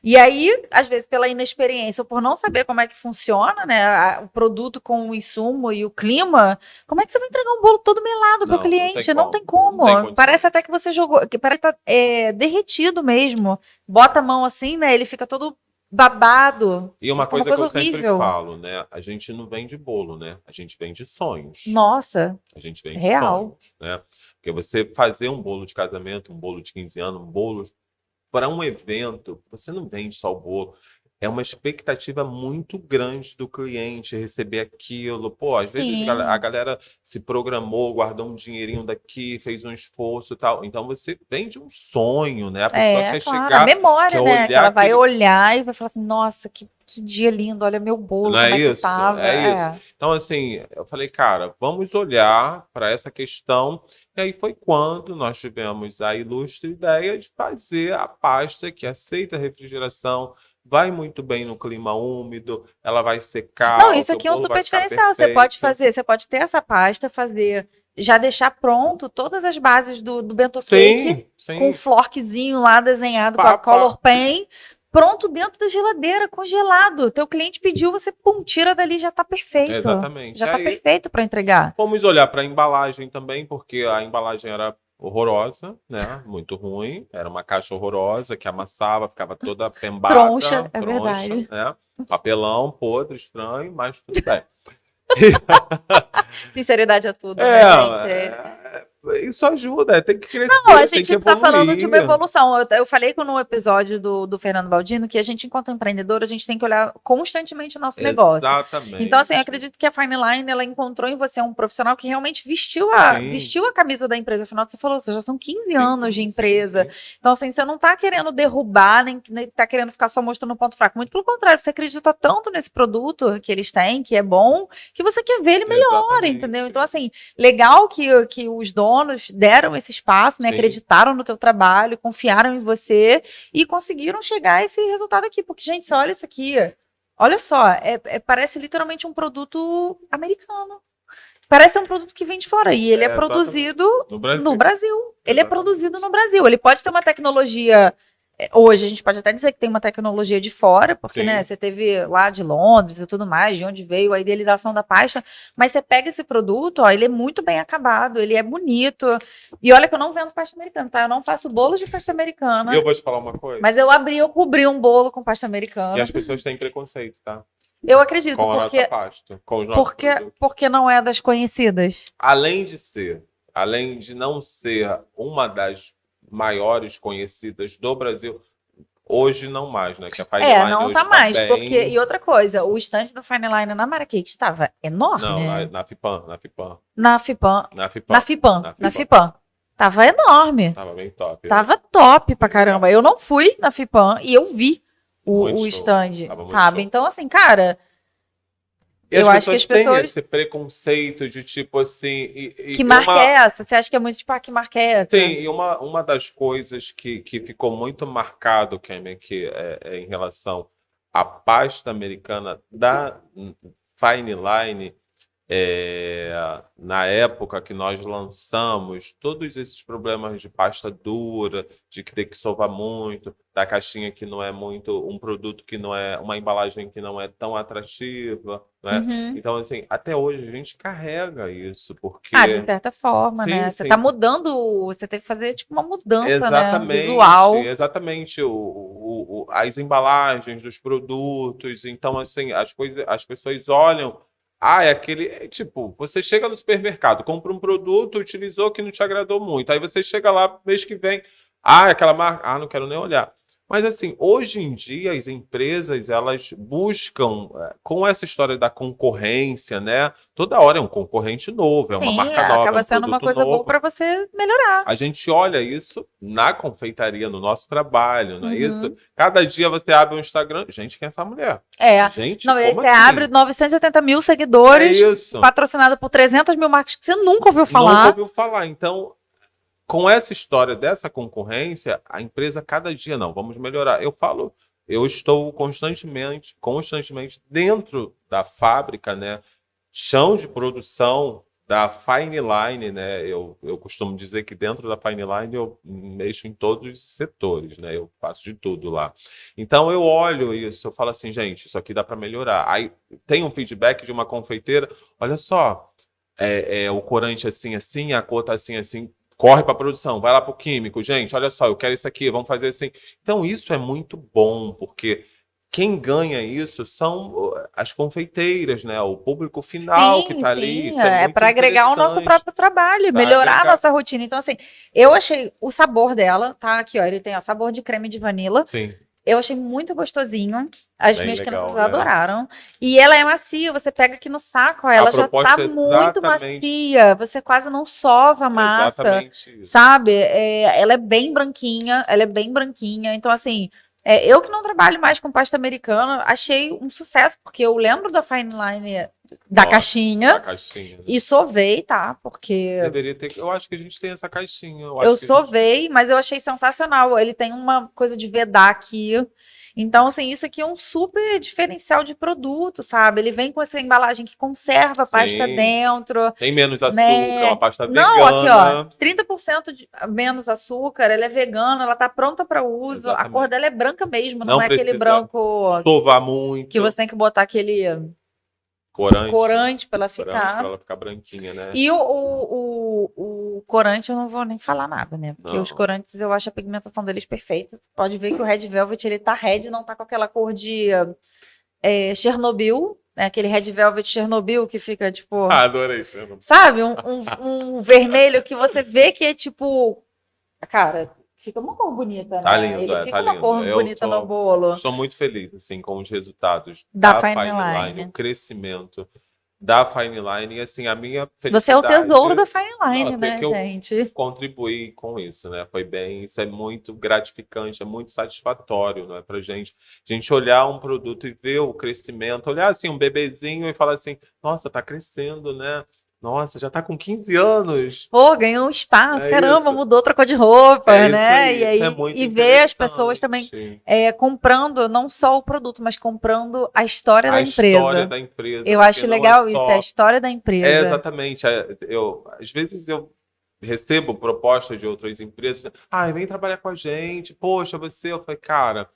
E aí, às vezes, pela inexperiência ou por não saber como é que funciona, né, o produto com o insumo e o clima, como é que você vai entregar um bolo todo melado para o Não, não cliente? tem Não tem como. como. Não tem condição. Parece até que você jogou, que parece que tá derretido mesmo. Bota a mão assim, né, ele fica todo babado. E uma Fica uma coisa que eu coisa sempre horrível. falo, né? A gente não vende bolo, né? A gente vende sonhos. Nossa, A gente vende real. sonhos, né? Porque você fazer um bolo de casamento, um bolo de 15 anos, um bolo para um evento, você não vende só o bolo. É uma expectativa muito grande do cliente receber aquilo. Pô, às vezes Sim. a galera se programou, guardou um dinheirinho daqui, fez um esforço e tal. Então você vende um sonho, né? A pessoa quer Claro, a chegar, memória, quer né? Que olhar ela vai aquele... olhar e vai falar assim, nossa, que dia lindo, olha meu bolo, Não como é é que isso? tava. É isso. Então, assim, eu falei, cara, vamos olhar para essa questão. E aí foi quando nós tivemos a ilustre ideia de fazer a pasta que aceita refrigeração, vai muito bem no clima úmido, ela vai secar, Não, o isso teu aqui é um bolo vai super ficar diferencial. Você pode perfeito. fazer, você pode ter essa pasta, fazer, já deixar pronto todas as bases do bento cake Sim, com um sim. florquezinho lá desenhado com a color pen, pronto dentro da geladeira, congelado. Teu cliente pediu, você pum, tira dali, já tá perfeito. Exatamente. Já tá Aí perfeito para entregar. fomos olhar para a embalagem também, porque a embalagem era horrorosa, né? Muito ruim. Era uma caixa horrorosa que amassava, ficava toda pembada, Troncha, é verdade. né? Papelão podre, estranho, mas tudo bem. Sinceridade é tudo, É, né, gente? isso ajuda, tem que crescer, Não, a tem gente que está falando de uma evoluir. evolução. Eu falei no episódio do Fernando Baldino que a gente, enquanto empreendedor, a gente tem que olhar constantemente o nosso negócio. Exatamente. Então, assim, eu acredito que a Fine Line, ela encontrou em você um profissional que realmente vestiu a camisa da empresa. Afinal, você falou, já são 15 anos de empresa. Sim. Então, assim, você não está querendo derrubar, nem está querendo ficar só mostrando o ponto fraco. Muito pelo contrário, você acredita tanto nesse produto que eles têm, que é bom, que você quer ver ele melhor, Exatamente. entendeu? Então, assim, legal que os donos deram esse espaço, né? Sim. Acreditaram no teu trabalho, confiaram em você e conseguiram chegar a esse resultado aqui. Porque, gente, olha isso aqui. Olha só, parece literalmente um produto americano. Parece um produto que vem de fora. E ele é produzido no Brasil. Ele é produzido no Brasil. Ele pode ter uma tecnologia. Hoje a gente pode até dizer que tem uma tecnologia de fora, porque né, você teve lá de Londres e tudo mais, de onde veio a idealização da pasta, mas você pega esse produto, ó, ele é muito bem acabado, ele é bonito. E olha que eu não vendo pasta americana, tá? Eu não faço bolos de pasta americana. E eu vou te falar uma coisa. Mas eu cobri um bolo com pasta americana. E as pessoas têm preconceito, tá? Eu acredito, com a nossa pasta, com os nossos produtos. Porque não é das conhecidas. Além de não ser uma das maiores conhecidas do Brasil, hoje não mais, né? Que a Fine Line não hoje tá mais, bem... porque... E outra coisa, o estande da Fine Line na Marrakech estava enorme. Não, na FIPAM. Na FIPAM. Tava enorme. Tava bem top. Tava top pra caramba. Eu não fui na FIPAM e eu vi o stand, sabe? Então, assim, cara... E eu acho que as pessoas têm esse preconceito de tipo assim... Que marca é essa? Você acha que é muito tipo, que marca é essa? Sim, e uma das coisas que ficou muito marcado, Kemen, que é em relação à pasta americana da Fine Line, na época que nós lançamos, todos esses problemas de pasta dura, de que tem que sovar muito, da caixinha que não é muito, um produto que não é, uma embalagem que não é tão atrativa, né? Então, assim, até hoje a gente carrega isso, porque... de certa forma, né? Você tá mudando, você teve que fazer tipo uma mudança, exatamente, né? Visual. Exatamente, as embalagens dos produtos, então, assim, as pessoas olham... é aquele, tipo, você chega no supermercado, compra um produto, utilizou que não te agradou muito. Aí você chega lá, mês que vem, é aquela marca, não quero nem olhar. Mas assim, hoje em dia as empresas elas buscam com essa história da concorrência, né? Toda hora é um concorrente novo, é uma Sim, marca nova, é acaba um sendo uma produto coisa boa novo. para você melhorar. A gente olha isso na confeitaria, no nosso trabalho, não é isso? Uhum. Cada dia você abre um Instagram, gente, quem é essa mulher? É. Gente, Não, e aí como você assim? abre 980 mil É seguidores, isso. patrocinado por 300 mil marcas que você nunca ouviu Nunca falar. ouviu falar. Então, com essa história dessa concorrência, a empresa cada dia não, vamos melhorar. Eu falo, eu estou constantemente dentro da fábrica, né? Chão de produção da Fine Line, né? Eu costumo dizer que dentro da Fine Line eu mexo em todos os setores, né? Eu faço de tudo lá. Então eu olho isso, eu falo assim, gente, isso aqui dá para melhorar. Aí tem um feedback de uma confeiteira, olha só, o corante assim, assim, a cor tá assim, assim. Corre para a produção, vai lá para o químico, gente. Olha só, eu quero isso aqui, vamos fazer assim. Então, isso é muito bom, porque quem ganha isso são as confeiteiras, né? O público final que Sim, está ali. Isso sim, é é muito para agregar o nosso interessante próprio trabalho, para melhorar a agregar. nossa rotina. Então, assim, eu achei o sabor dela, tá aqui, ó, ele tem ó, sabor de creme de vanila. Sim, Eu achei muito gostosinho. As bem minhas legal, crianças né? adoraram. E ela é macia, você pega aqui no saco, ó, ela já tá proposta é muito exatamente, macia. Você quase não sova a massa, exatamente isso. sabe? Ela é bem branquinha, ela é bem branquinha. Então, assim, eu que não trabalho mais com pasta americana, achei um sucesso, porque eu lembro da Fine Line da Nossa, caixinha da caixinha, né? e sovei, tá? Porque Deveria ter. Eu acho que a gente tem essa caixinha. eu Acho que a gente- sovei, mas eu achei sensacional. Ele tem uma coisa de vedar aqui. Então, assim, isso aqui é um super diferencial de produto, sabe? Ele vem com essa embalagem que conserva a pasta Sim, dentro, tem menos açúcar, é né? uma pasta Não, aqui, ó, vegana. 30% menos açúcar, ela é vegana, ela tá pronta para uso. A cor Exatamente. dela é branca mesmo, não Não é aquele precisa branco sovar que muito. você tem que botar aquele Corante. corante para ela Corante para ficar. ela ficar branquinha, né? E o corante eu não vou nem falar nada, né? Porque Não. os corantes eu acho a pigmentação deles perfeita. Você pode ver que o Red Velvet ele tá red, não tá com aquela cor de Chernobyl, né? Aquele Red Velvet Chernobyl que fica tipo, Ah, adorei, Xana. sabe? Um vermelho que você vê que é tipo, cara, fica uma cor bonita, Tá né? lindo, Ele fica tá uma lindo. cor bonita no bolo Estou muito feliz assim, com os resultados da da Fine Fine Line, Line. o crescimento da Fine Line. E assim, a minha Você é o felicidade. tesouro da Fine Line, Nossa, né, que eu gente? contribuí com isso, né? Foi bem, isso é muito gratificante, é muito satisfatório, não é pra gente. A gente olhar um produto e ver o crescimento, olhar assim um bebezinho e falar assim, nossa, tá crescendo, né? Nossa, já tá com 15 anos. Pô, ganhou um espaço, É caramba, isso. mudou, trocou de roupa, É isso né? aí, E isso é aí, muito e ver as pessoas também interessante. comprando não só o produto, mas comprando a história da A história empresa. da empresa, Eu porque acho não é legal isso, é a só. história da É, empresa. exatamente. Às vezes eu recebo propostas de outras empresas. Ah, vem trabalhar com a gente. Poxa, você. Eu falei, cara,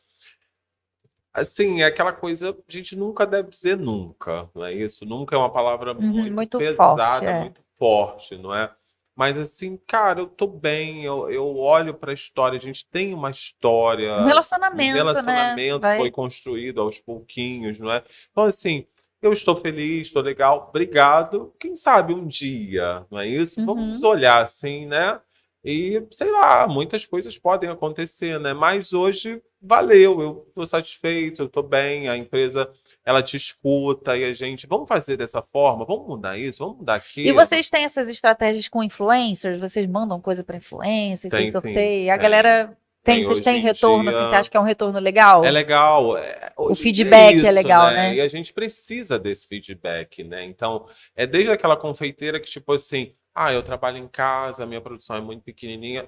assim, é aquela coisa, a gente nunca deve dizer nunca, não é isso? Nunca é uma palavra Uhum, muito muito forte, pesada, muito forte, não é? Mas assim, cara, eu tô bem, eu olho para a história, a gente tem uma história, Um um relacionamento, né? relacionamento foi Vai. construído aos pouquinhos, não é? Então, assim, eu estou feliz, estou legal, obrigado. Quem sabe um dia, não é isso? Vamos Uhum. olhar assim, né? E, sei lá, muitas coisas podem acontecer, né? Mas hoje valeu, eu estou satisfeito, eu estou bem, a empresa ela te escuta e a gente, vamos fazer dessa forma, vamos mudar isso, vamos mudar E aquilo. vocês têm essas estratégias com influencers? Vocês mandam coisa para influencers, Tem, vocês sim, sorteiam? A tem. galera Tem vocês hoje têm em retorno, assim, você dia. acha que é um retorno legal? É legal. O Hoje em dia feedback é isso, legal, né? né? E a gente precisa desse feedback, né? Então, é desde aquela confeiteira que, tipo assim, eu trabalho em casa, a minha produção é muito pequenininha.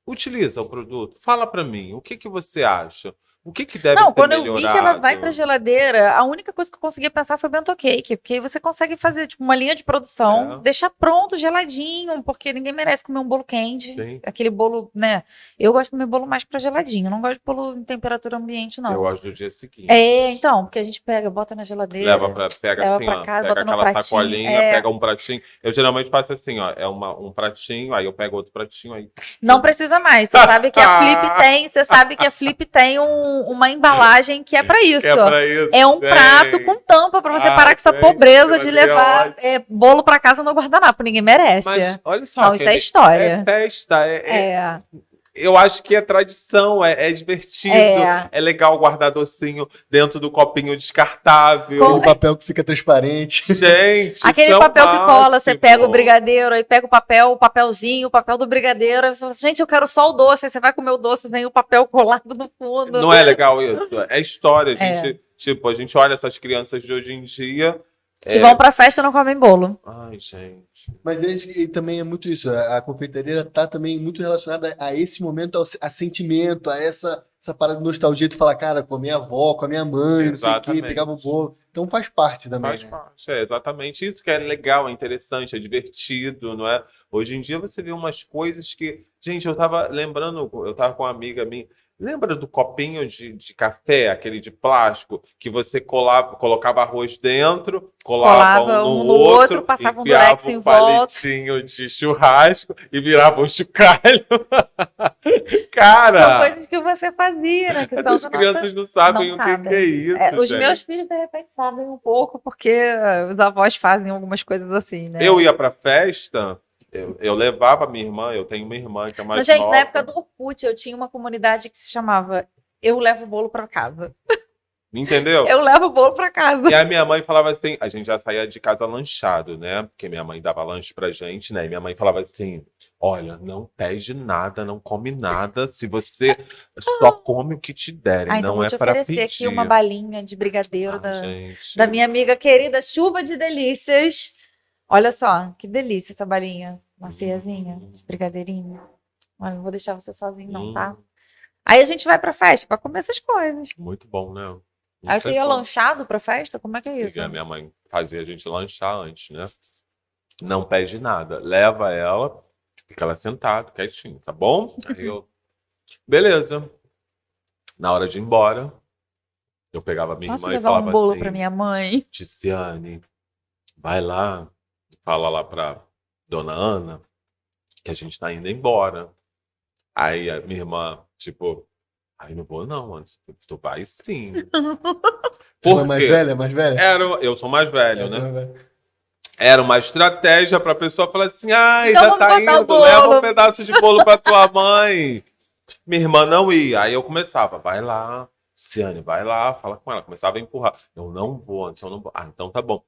Utiliza o produto. Fala pra mim, o que que você acha? O que que deve Não, ser quando eu vi que ela vai para melhorado? geladeira, a única coisa que eu conseguia pensar foi bento cake, porque aí você consegue fazer tipo uma linha de produção, É, deixar pronto, geladinho, porque ninguém merece comer um bolo quente, sim. aquele bolo, né? Eu gosto de comer bolo mais para geladinho, não gosto de bolo em temperatura ambiente, Eu não. gosto do dia seguinte. Então, porque a gente pega, bota na geladeira, Pega leva assim, para ó, casa, pega bota no aquela pratinho. sacolinha, pega um pratinho. Eu geralmente faço assim, ó, um pratinho, aí eu pego outro pratinho, aí. Não precisa mais. Você sabe que a Flip tem, você sabe que a Flip tem uma embalagem que é para isso. É pra isso. É um prato com tampa para você parar com essa gente, pobreza de geladeira é levar ótimo. bolo para casa no guardanapo. Ninguém merece. Mas olha só, Não, isso é Kelly, história. é festa, É. Eu acho que é tradição, é divertido, é legal guardar docinho dentro do copinho descartável. O papel que fica transparente. Gente, Aquele isso é o papel que cola, você máximo. pega o brigadeiro, aí pega o papelzinho, o papel do brigadeiro, aí você fala, gente, eu quero só o doce, aí você vai comer o doce, vem o papel colado no fundo. Não é legal isso? É história, a gente olha essas crianças de hoje em dia. Que vão pra festa e não comem bolo. Ai, gente. Mas e também é muito isso. A confeitaria tá também muito relacionada a esse momento, a sentimento, a essa parada de nostalgia de falar, cara, com a minha avó, com a minha mãe, não sei o quê, Exatamente. pegava o bolo. Então faz parte também, Faz né? parte, é exatamente isso que é legal, é interessante, é divertido, não é? Hoje em dia você vê umas coisas que... Gente, eu tava lembrando, eu tava com uma amiga minha, lembra do copinho de café, aquele de plástico, que você colocava arroz dentro, colava um no outro, passava um enfiava durex em um volta. palitinho de churrasco e virava um chocalho. Cara! São coisas que você fazia, né? Que são Essas da crianças não sabem não o que sabem. é isso, Os gente. meus filhos, de repente, sabem um pouco, porque os avós fazem algumas coisas assim, né? Eu ia pra festa, eu levava minha irmã, eu tenho uma irmã que é mais Mas, gente, nova. na época do Orkut, eu tinha uma comunidade que se chamava Eu Levo o Bolo pra Casa. Entendeu? Eu levo o bolo pra casa. E a minha mãe falava assim, a gente já saía de casa lanchado, né? Porque minha mãe dava lanche pra gente, né? E minha mãe falava assim, olha, não pede nada, não come nada, se você só come o que te derem, Então não vou é te pra oferecer pedir. aqui uma balinha de brigadeiro Gente. da minha amiga querida Chuva de Delícias. Olha só, que delícia essa balinha. Maciazinha, de brigadeirinho. Olha, não vou deixar você sozinho não, tá? Aí a gente vai pra festa pra comer essas coisas. Muito bom, né? Não Aí sei você ia como. lanchado pra festa? Como é que é isso? E a minha mãe fazia a gente lanchar antes, né? Não pede nada. Leva ela, fica ela sentada, quietinho, tá bom? Aí eu... Beleza. Na hora de ir embora, eu pegava a minha Posso irmã e levar falava um bolo assim, pra minha mãe? Ticiane, vai lá, fala lá pra dona Ana que a gente tá indo embora. Aí a minha irmã, tipo, aí não vou não, mano. Tu vai sim. Ela é Por mais quê? velha? Mais velha? Eu sou mais velho, Você é né? mais velha. Era uma estratégia pra pessoa falar assim, ai, Então já vamos tá botar o indo, leva bolo. um pedaço de bolo pra tua mãe. Minha irmã não ia. Aí eu começava, vai lá, Ciane, vai lá, fala com ela. Começava a empurrar. Eu não vou, antes eu não vou. Ah, então tá bom.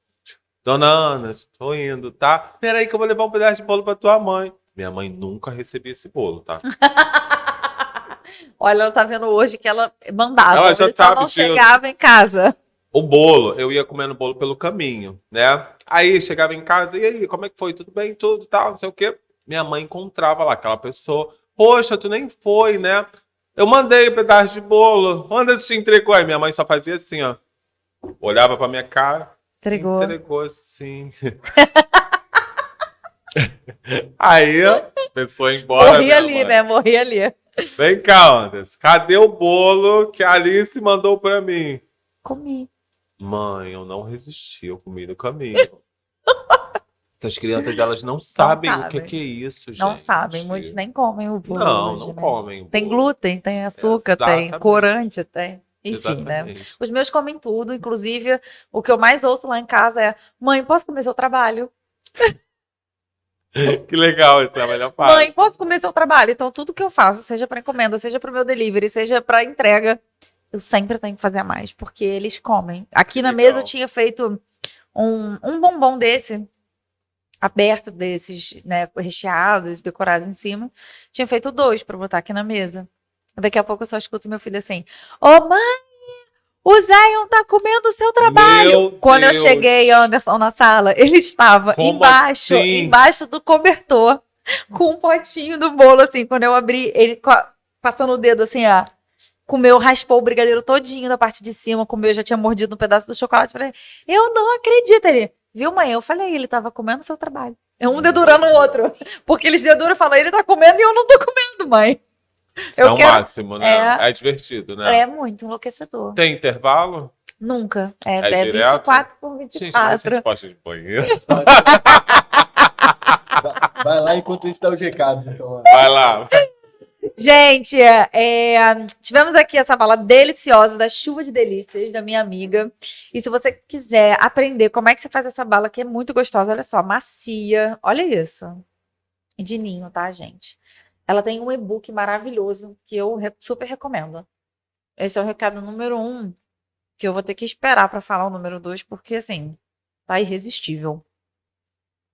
Dona Ana, estou indo, tá? Peraí que eu vou levar um pedaço de bolo pra tua mãe. Minha mãe nunca recebia esse bolo, tá? Olha, ela tá vendo hoje que ela mandava. Ela já ele só sabe não disso. chegava em casa. O bolo, eu ia comendo bolo pelo caminho, né? Aí chegava em casa, e aí, como é que foi? Tudo bem? Tudo, tal, não sei o quê. Minha mãe encontrava lá aquela pessoa. Poxa, tu nem foi, né? Eu mandei um pedaço de bolo. Onde você te entregou? Aí minha mãe só fazia assim, ó. Olhava pra minha cara. Entregou. Entregou assim. Aí, a pessoa ia embora. Morri minha ali, mãe. né? Morri ali. Vem cá, Anderson. Cadê o bolo que a Alice mandou pra mim? Comi. Mãe, eu não resisti, eu comi no caminho. Essas crianças, elas não sabem o que sabem. é isso, gente. Não sabem, muitos nem comem o bolo Não, hoje, não né? comem. o Tem bolo. glúten, tem açúcar, tem Exatamente. corante, tem. Enfim, né? Exatamente. Os meus comem tudo, inclusive o que eu mais ouço lá em casa é: mãe, posso comer seu trabalho? Que legal, essa é a melhor parte. Mãe, posso comer seu trabalho? Então, tudo que eu faço, seja para encomenda, seja para o meu delivery, seja para entrega, eu sempre tenho que fazer a mais, porque eles comem. Aqui na mesa eu tinha feito um bombom desse, aberto desses, né, recheados, decorados em cima. Tinha feito 2 para botar aqui na mesa. Daqui a pouco eu só escuto meu filho assim: ô mãe, o Zion tá comendo o seu trabalho. Meu Quando eu Deus. cheguei, Anderson, na sala, ele estava Como embaixo, assim? embaixo do cobertor, com um potinho do bolo, assim. Quando eu abri, ele passando o dedo assim, ó. Comeu, raspou o brigadeiro todinho da parte de cima, comeu, já tinha mordido um pedaço do chocolate. Falei, eu não acredito. Ele, viu, mãe? Eu falei, ele tava comendo o seu trabalho. É um dedurando o outro. Porque eles deduram e falam, ele tá comendo e eu não tô comendo, mãe. Isso é o máximo, né? É divertido, né? É muito enlouquecedor. Tem intervalo? Nunca. É, É direto? 24 por Gente, mas 24. você pode de banheiro. Vai lá enquanto isso dá os recados, então. Vai lá. Gente, tivemos aqui essa bala deliciosa da Chuva de Delícias, da minha amiga. E se você quiser aprender como é que você faz essa bala, que é muito gostosa, olha só, macia. Olha isso. De ninho, tá, gente? ela tem um e-book maravilhoso que eu super recomendo. Esse é o recado número 1, que eu vou ter que esperar para falar o número 2, porque assim, tá irresistível.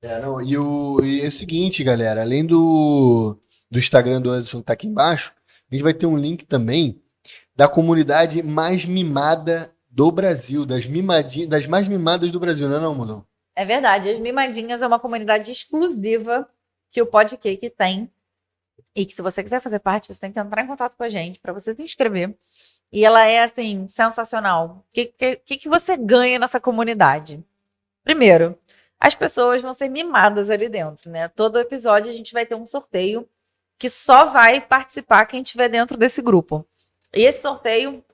Não, e é o seguinte, galera, além do Instagram do Anderson que tá aqui embaixo, a gente vai ter um link também da comunidade mais mimada do Brasil, das mais mimadas do Brasil, não é não, Mudão? É verdade, as Mimadinhas é uma comunidade exclusiva que o Podcake tem. E que se você quiser fazer parte, você tem que entrar em contato com a gente para você se inscrever. E ela é, assim, sensacional. O que você ganha nessa comunidade? Primeiro, as pessoas vão ser mimadas ali dentro, né? Todo episódio a gente vai ter um sorteio que só vai participar quem estiver dentro desse grupo. E esse sorteio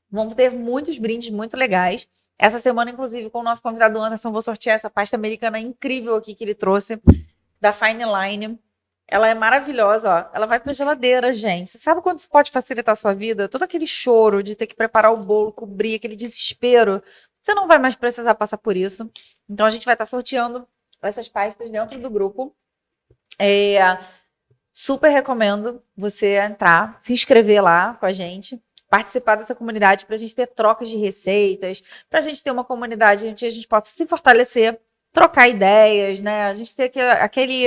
vão ter muitos brindes muito legais. Essa semana, inclusive, com o nosso convidado Anderson, vou sortear essa pasta americana incrível aqui que ele trouxe, da Fine Line. Ela é maravilhosa, ó. Ela vai pra geladeira, gente. Você sabe quanto isso pode facilitar a sua vida? Todo aquele choro de ter que preparar o bolo, cobrir, aquele desespero. Você não vai mais precisar passar por isso. Então, a gente vai estar sorteando essas pastas dentro do grupo. Super recomendo você entrar, se inscrever lá com a gente, participar dessa comunidade para a gente ter trocas de receitas, para a gente ter uma comunidade onde a gente possa se fortalecer, trocar ideias, né? A gente ter aquele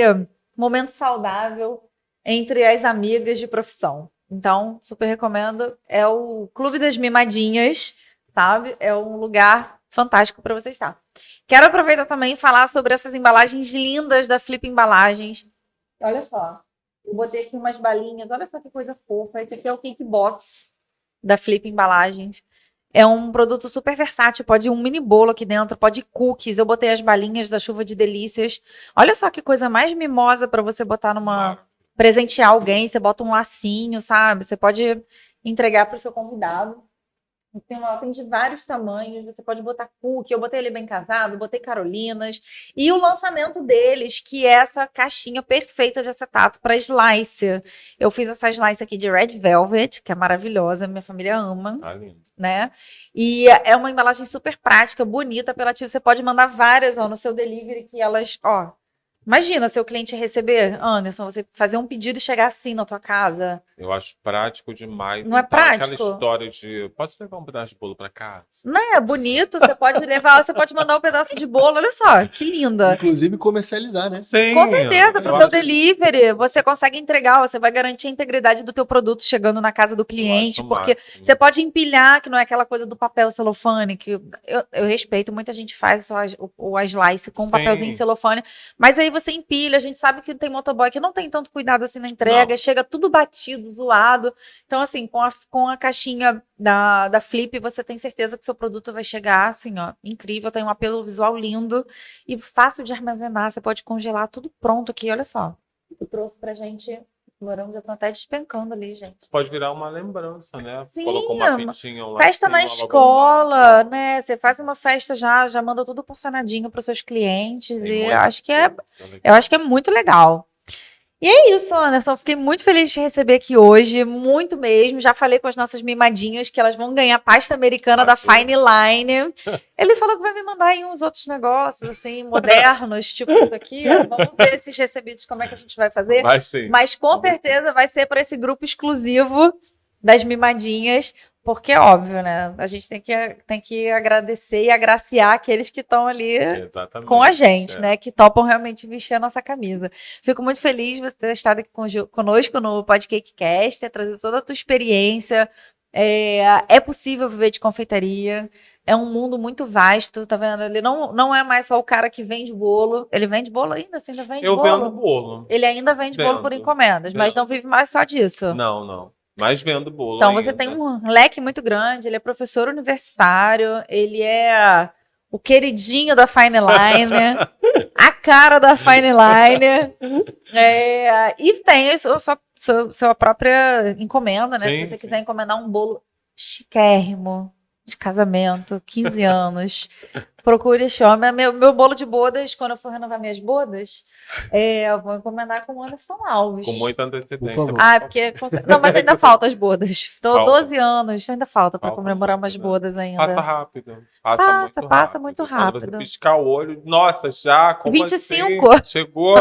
momento saudável entre as amigas de profissão. Então, super recomendo. É o Clube das Mimadinhas, sabe? É um lugar fantástico para você estar. Quero aproveitar também e falar sobre essas embalagens lindas da Flip Embalagens. Olha só, eu botei aqui umas balinhas. Olha só que coisa fofa. Esse aqui é o Cake Box da Flip Embalagens. É um produto super versátil, pode ir um mini bolo aqui dentro, pode ir cookies. Eu botei as balinhas da Chuva de Delícias. Olha só que coisa mais mimosa para você botar presentear alguém. Você bota um lacinho, sabe? Você pode entregar para o seu convidado. Tem de vários tamanhos, você pode botar cookie, eu botei ele bem casado, botei carolinas. E o lançamento deles, que é essa caixinha perfeita de acetato para slice. Eu fiz essa slice aqui de Red Velvet, que é maravilhosa, minha família ama, né? E é uma embalagem super prática, bonita, apelativa. Você pode mandar várias, ó, no seu delivery, que elas, ó... Imagina seu cliente receber, Anderson, você fazer um pedido e chegar assim na tua casa. Eu acho prático demais. Não é Então, prático? aquela história de, posso levar um pedaço de bolo para casa? Não é bonito, você pode levar, você pode mandar um pedaço de bolo, olha só, que linda. Inclusive comercializar, né? Sim. Com certeza, para o eu teu acho- delivery, você consegue entregar, você vai garantir a integridade do teu produto chegando na casa do cliente, eu acho o porque máximo. você pode empilhar, que não é aquela coisa do papel celofane, que eu respeito, muita gente faz o slice com Sim. papelzinho celofane, mas aí você empilha, a gente sabe que tem motoboy que não tem tanto cuidado assim na entrega, Não. chega tudo batido, zoado. Então, assim, com a caixinha da Flip, você tem certeza que seu produto vai chegar, assim, ó, incrível, tem um apelo visual lindo e fácil de armazenar, você pode congelar tudo pronto aqui, olha só. Eu trouxe pra gente, o morango já tá até despencando ali, gente. Pode virar uma lembrança, né? Sim, Colocou uma fitinha lá. Festa na escola, né? Você faz uma festa já manda tudo porcionadinho para os seus clientes e eu acho que é muito legal. E é isso, Anderson. Fiquei muito feliz de te receber aqui hoje, muito mesmo. Já falei com as nossas mimadinhas que elas vão ganhar pasta americana da Fine Line. Ele falou que vai me mandar aí uns outros negócios, assim, modernos, tipo isso aqui. Vamos ver esses recebidos, como é que a gente vai fazer. Vai sim. Mas com certeza vai ser para esse grupo exclusivo das mimadinhas, porque é óbvio, né? A gente tem que agradecer e agraciar aqueles que estão ali Exatamente. com a gente, né? Que topam realmente vestir a nossa camisa. Fico muito feliz de você ter estado aqui conosco no Podcake Cast, ter trazido toda a tua experiência. É possível viver de confeitaria. É um mundo muito vasto, tá vendo? Ele não é mais só o cara que vende bolo. Ele vende bolo ainda? Você ainda vende Eu bolo? vendo bolo. Ele ainda vende bolo por Vendo. encomendas, mas não vive mais só disso. Não. Mas vendo bolo Então, ainda. você tem um leque muito grande, ele é professor universitário, ele é o queridinho da Fine Line, a cara da Fine Line, e tem a sua própria encomenda, né? Sim, Se você sim. quiser encomendar um bolo chiquérrimo de casamento, 15 anos, procure Chama. Meu bolo de bodas, quando eu for renovar minhas bodas, eu vou encomendar com o Anderson Alves. Com muita Por antecedência. favor. Porque. Não, mas ainda falta as bodas. Tô Falta. 12 anos, ainda falta para Falta comemorar muito, umas né? bodas ainda. Passa rápido. Passa muito Quando rápido. você piscar o olho, nossa, já, como 25. assim? Chegou?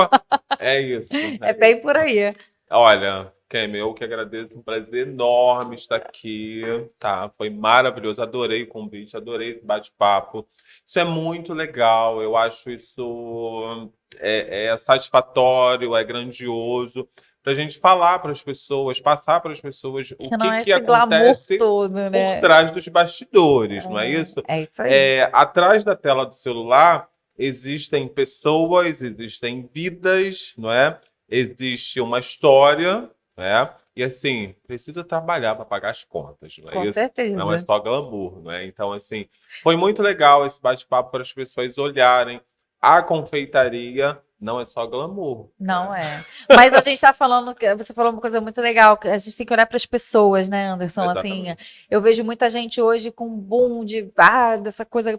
É isso. É bem por aí. Olha, Kemi, eu que agradeço, um prazer enorme estar aqui, tá? Foi maravilhoso, adorei o convite, adorei esse bate-papo. Isso é muito legal, eu acho isso é satisfatório, é grandioso, para a gente falar para as pessoas, passar para as pessoas o Que não é que esse glamour acontece todo, por né? trás dos bastidores, não é isso? É isso aí. Atrás da tela do celular existem pessoas, existem vidas, não é? Existe uma história, né? E assim, precisa trabalhar para pagar as contas, não é Com isso? Não é certeza. só glamour, não é? Então, assim, foi muito legal esse bate-papo para as pessoas olharem. A confeitaria não é só glamour, não Não é? é. Mas a gente está falando, você falou uma coisa muito legal, que a gente tem que olhar para as pessoas, né, Anderson? Assim, Exatamente. eu vejo muita gente hoje com boom de, dessa coisa,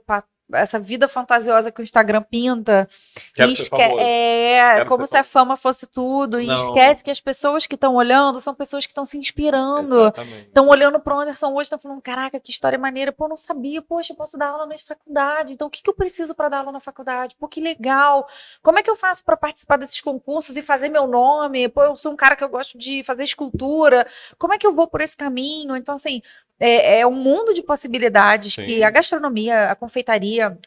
essa vida fantasiosa que o Instagram pinta, e Quero ser famoso. Quero como ser se a famoso. fama fosse tudo, e Não, esquece que as pessoas que estão olhando são pessoas que estão se inspirando, exatamente. estão olhando para o Anderson hoje, estão falando, caraca, que história maneira, pô, não sabia, poxa, eu posso dar aula na faculdade, então o que que eu preciso para dar aula na faculdade? Pô, que legal, como é que eu faço para participar desses concursos e fazer meu nome? Pô, eu sou um cara que eu gosto de fazer escultura. Como é que eu vou por esse caminho? Então, assim, é um mundo de possibilidades que a Sim, gastronomia, a confeitaria,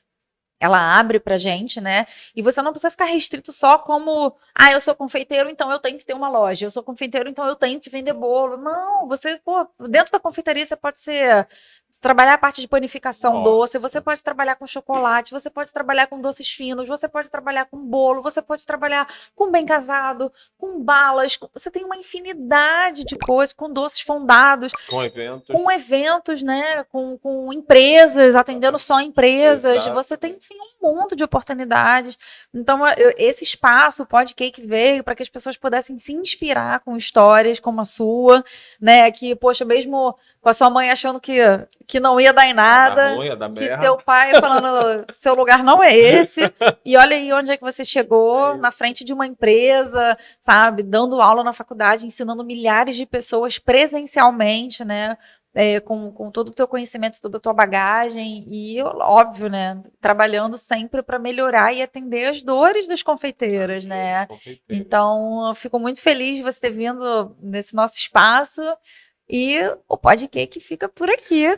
ela abre pra gente, né? E você não precisa ficar restrito só como, eu sou confeiteiro, então eu tenho que ter uma loja. Eu sou confeiteiro, então eu tenho que vender bolo. Não, você, pô, dentro da confeitaria você pode trabalhar a parte de panificação doce, você nossa. pode trabalhar com chocolate, você pode trabalhar com doces finos, você pode trabalhar com bolo, você pode trabalhar com bem casado, com balas, você tem uma infinidade de coisas, com doces fondados, Com eventos. com eventos, né? Com empresas, atendendo só empresas. Você tem Exatamente. sim um mundo de oportunidades. Então, esse espaço, o Podcake veio para que as pessoas pudessem se inspirar com histórias como a sua, né? Que, poxa, mesmo com a sua mãe achando que não ia dar em Ia dar nada, ruim, ia dar que merda. seu pai falando, seu lugar não é esse. E olha aí onde é que você chegou, na frente de uma empresa, sabe? Dando aula na faculdade, ensinando milhares de pessoas presencialmente, né? Com todo o teu conhecimento, toda a tua bagagem e, óbvio, né, trabalhando sempre para melhorar e atender as dores das confeiteiras, né? Confeiteiros. Então, eu fico muito feliz de você ter vindo nesse nosso espaço e o podcast fica por aqui.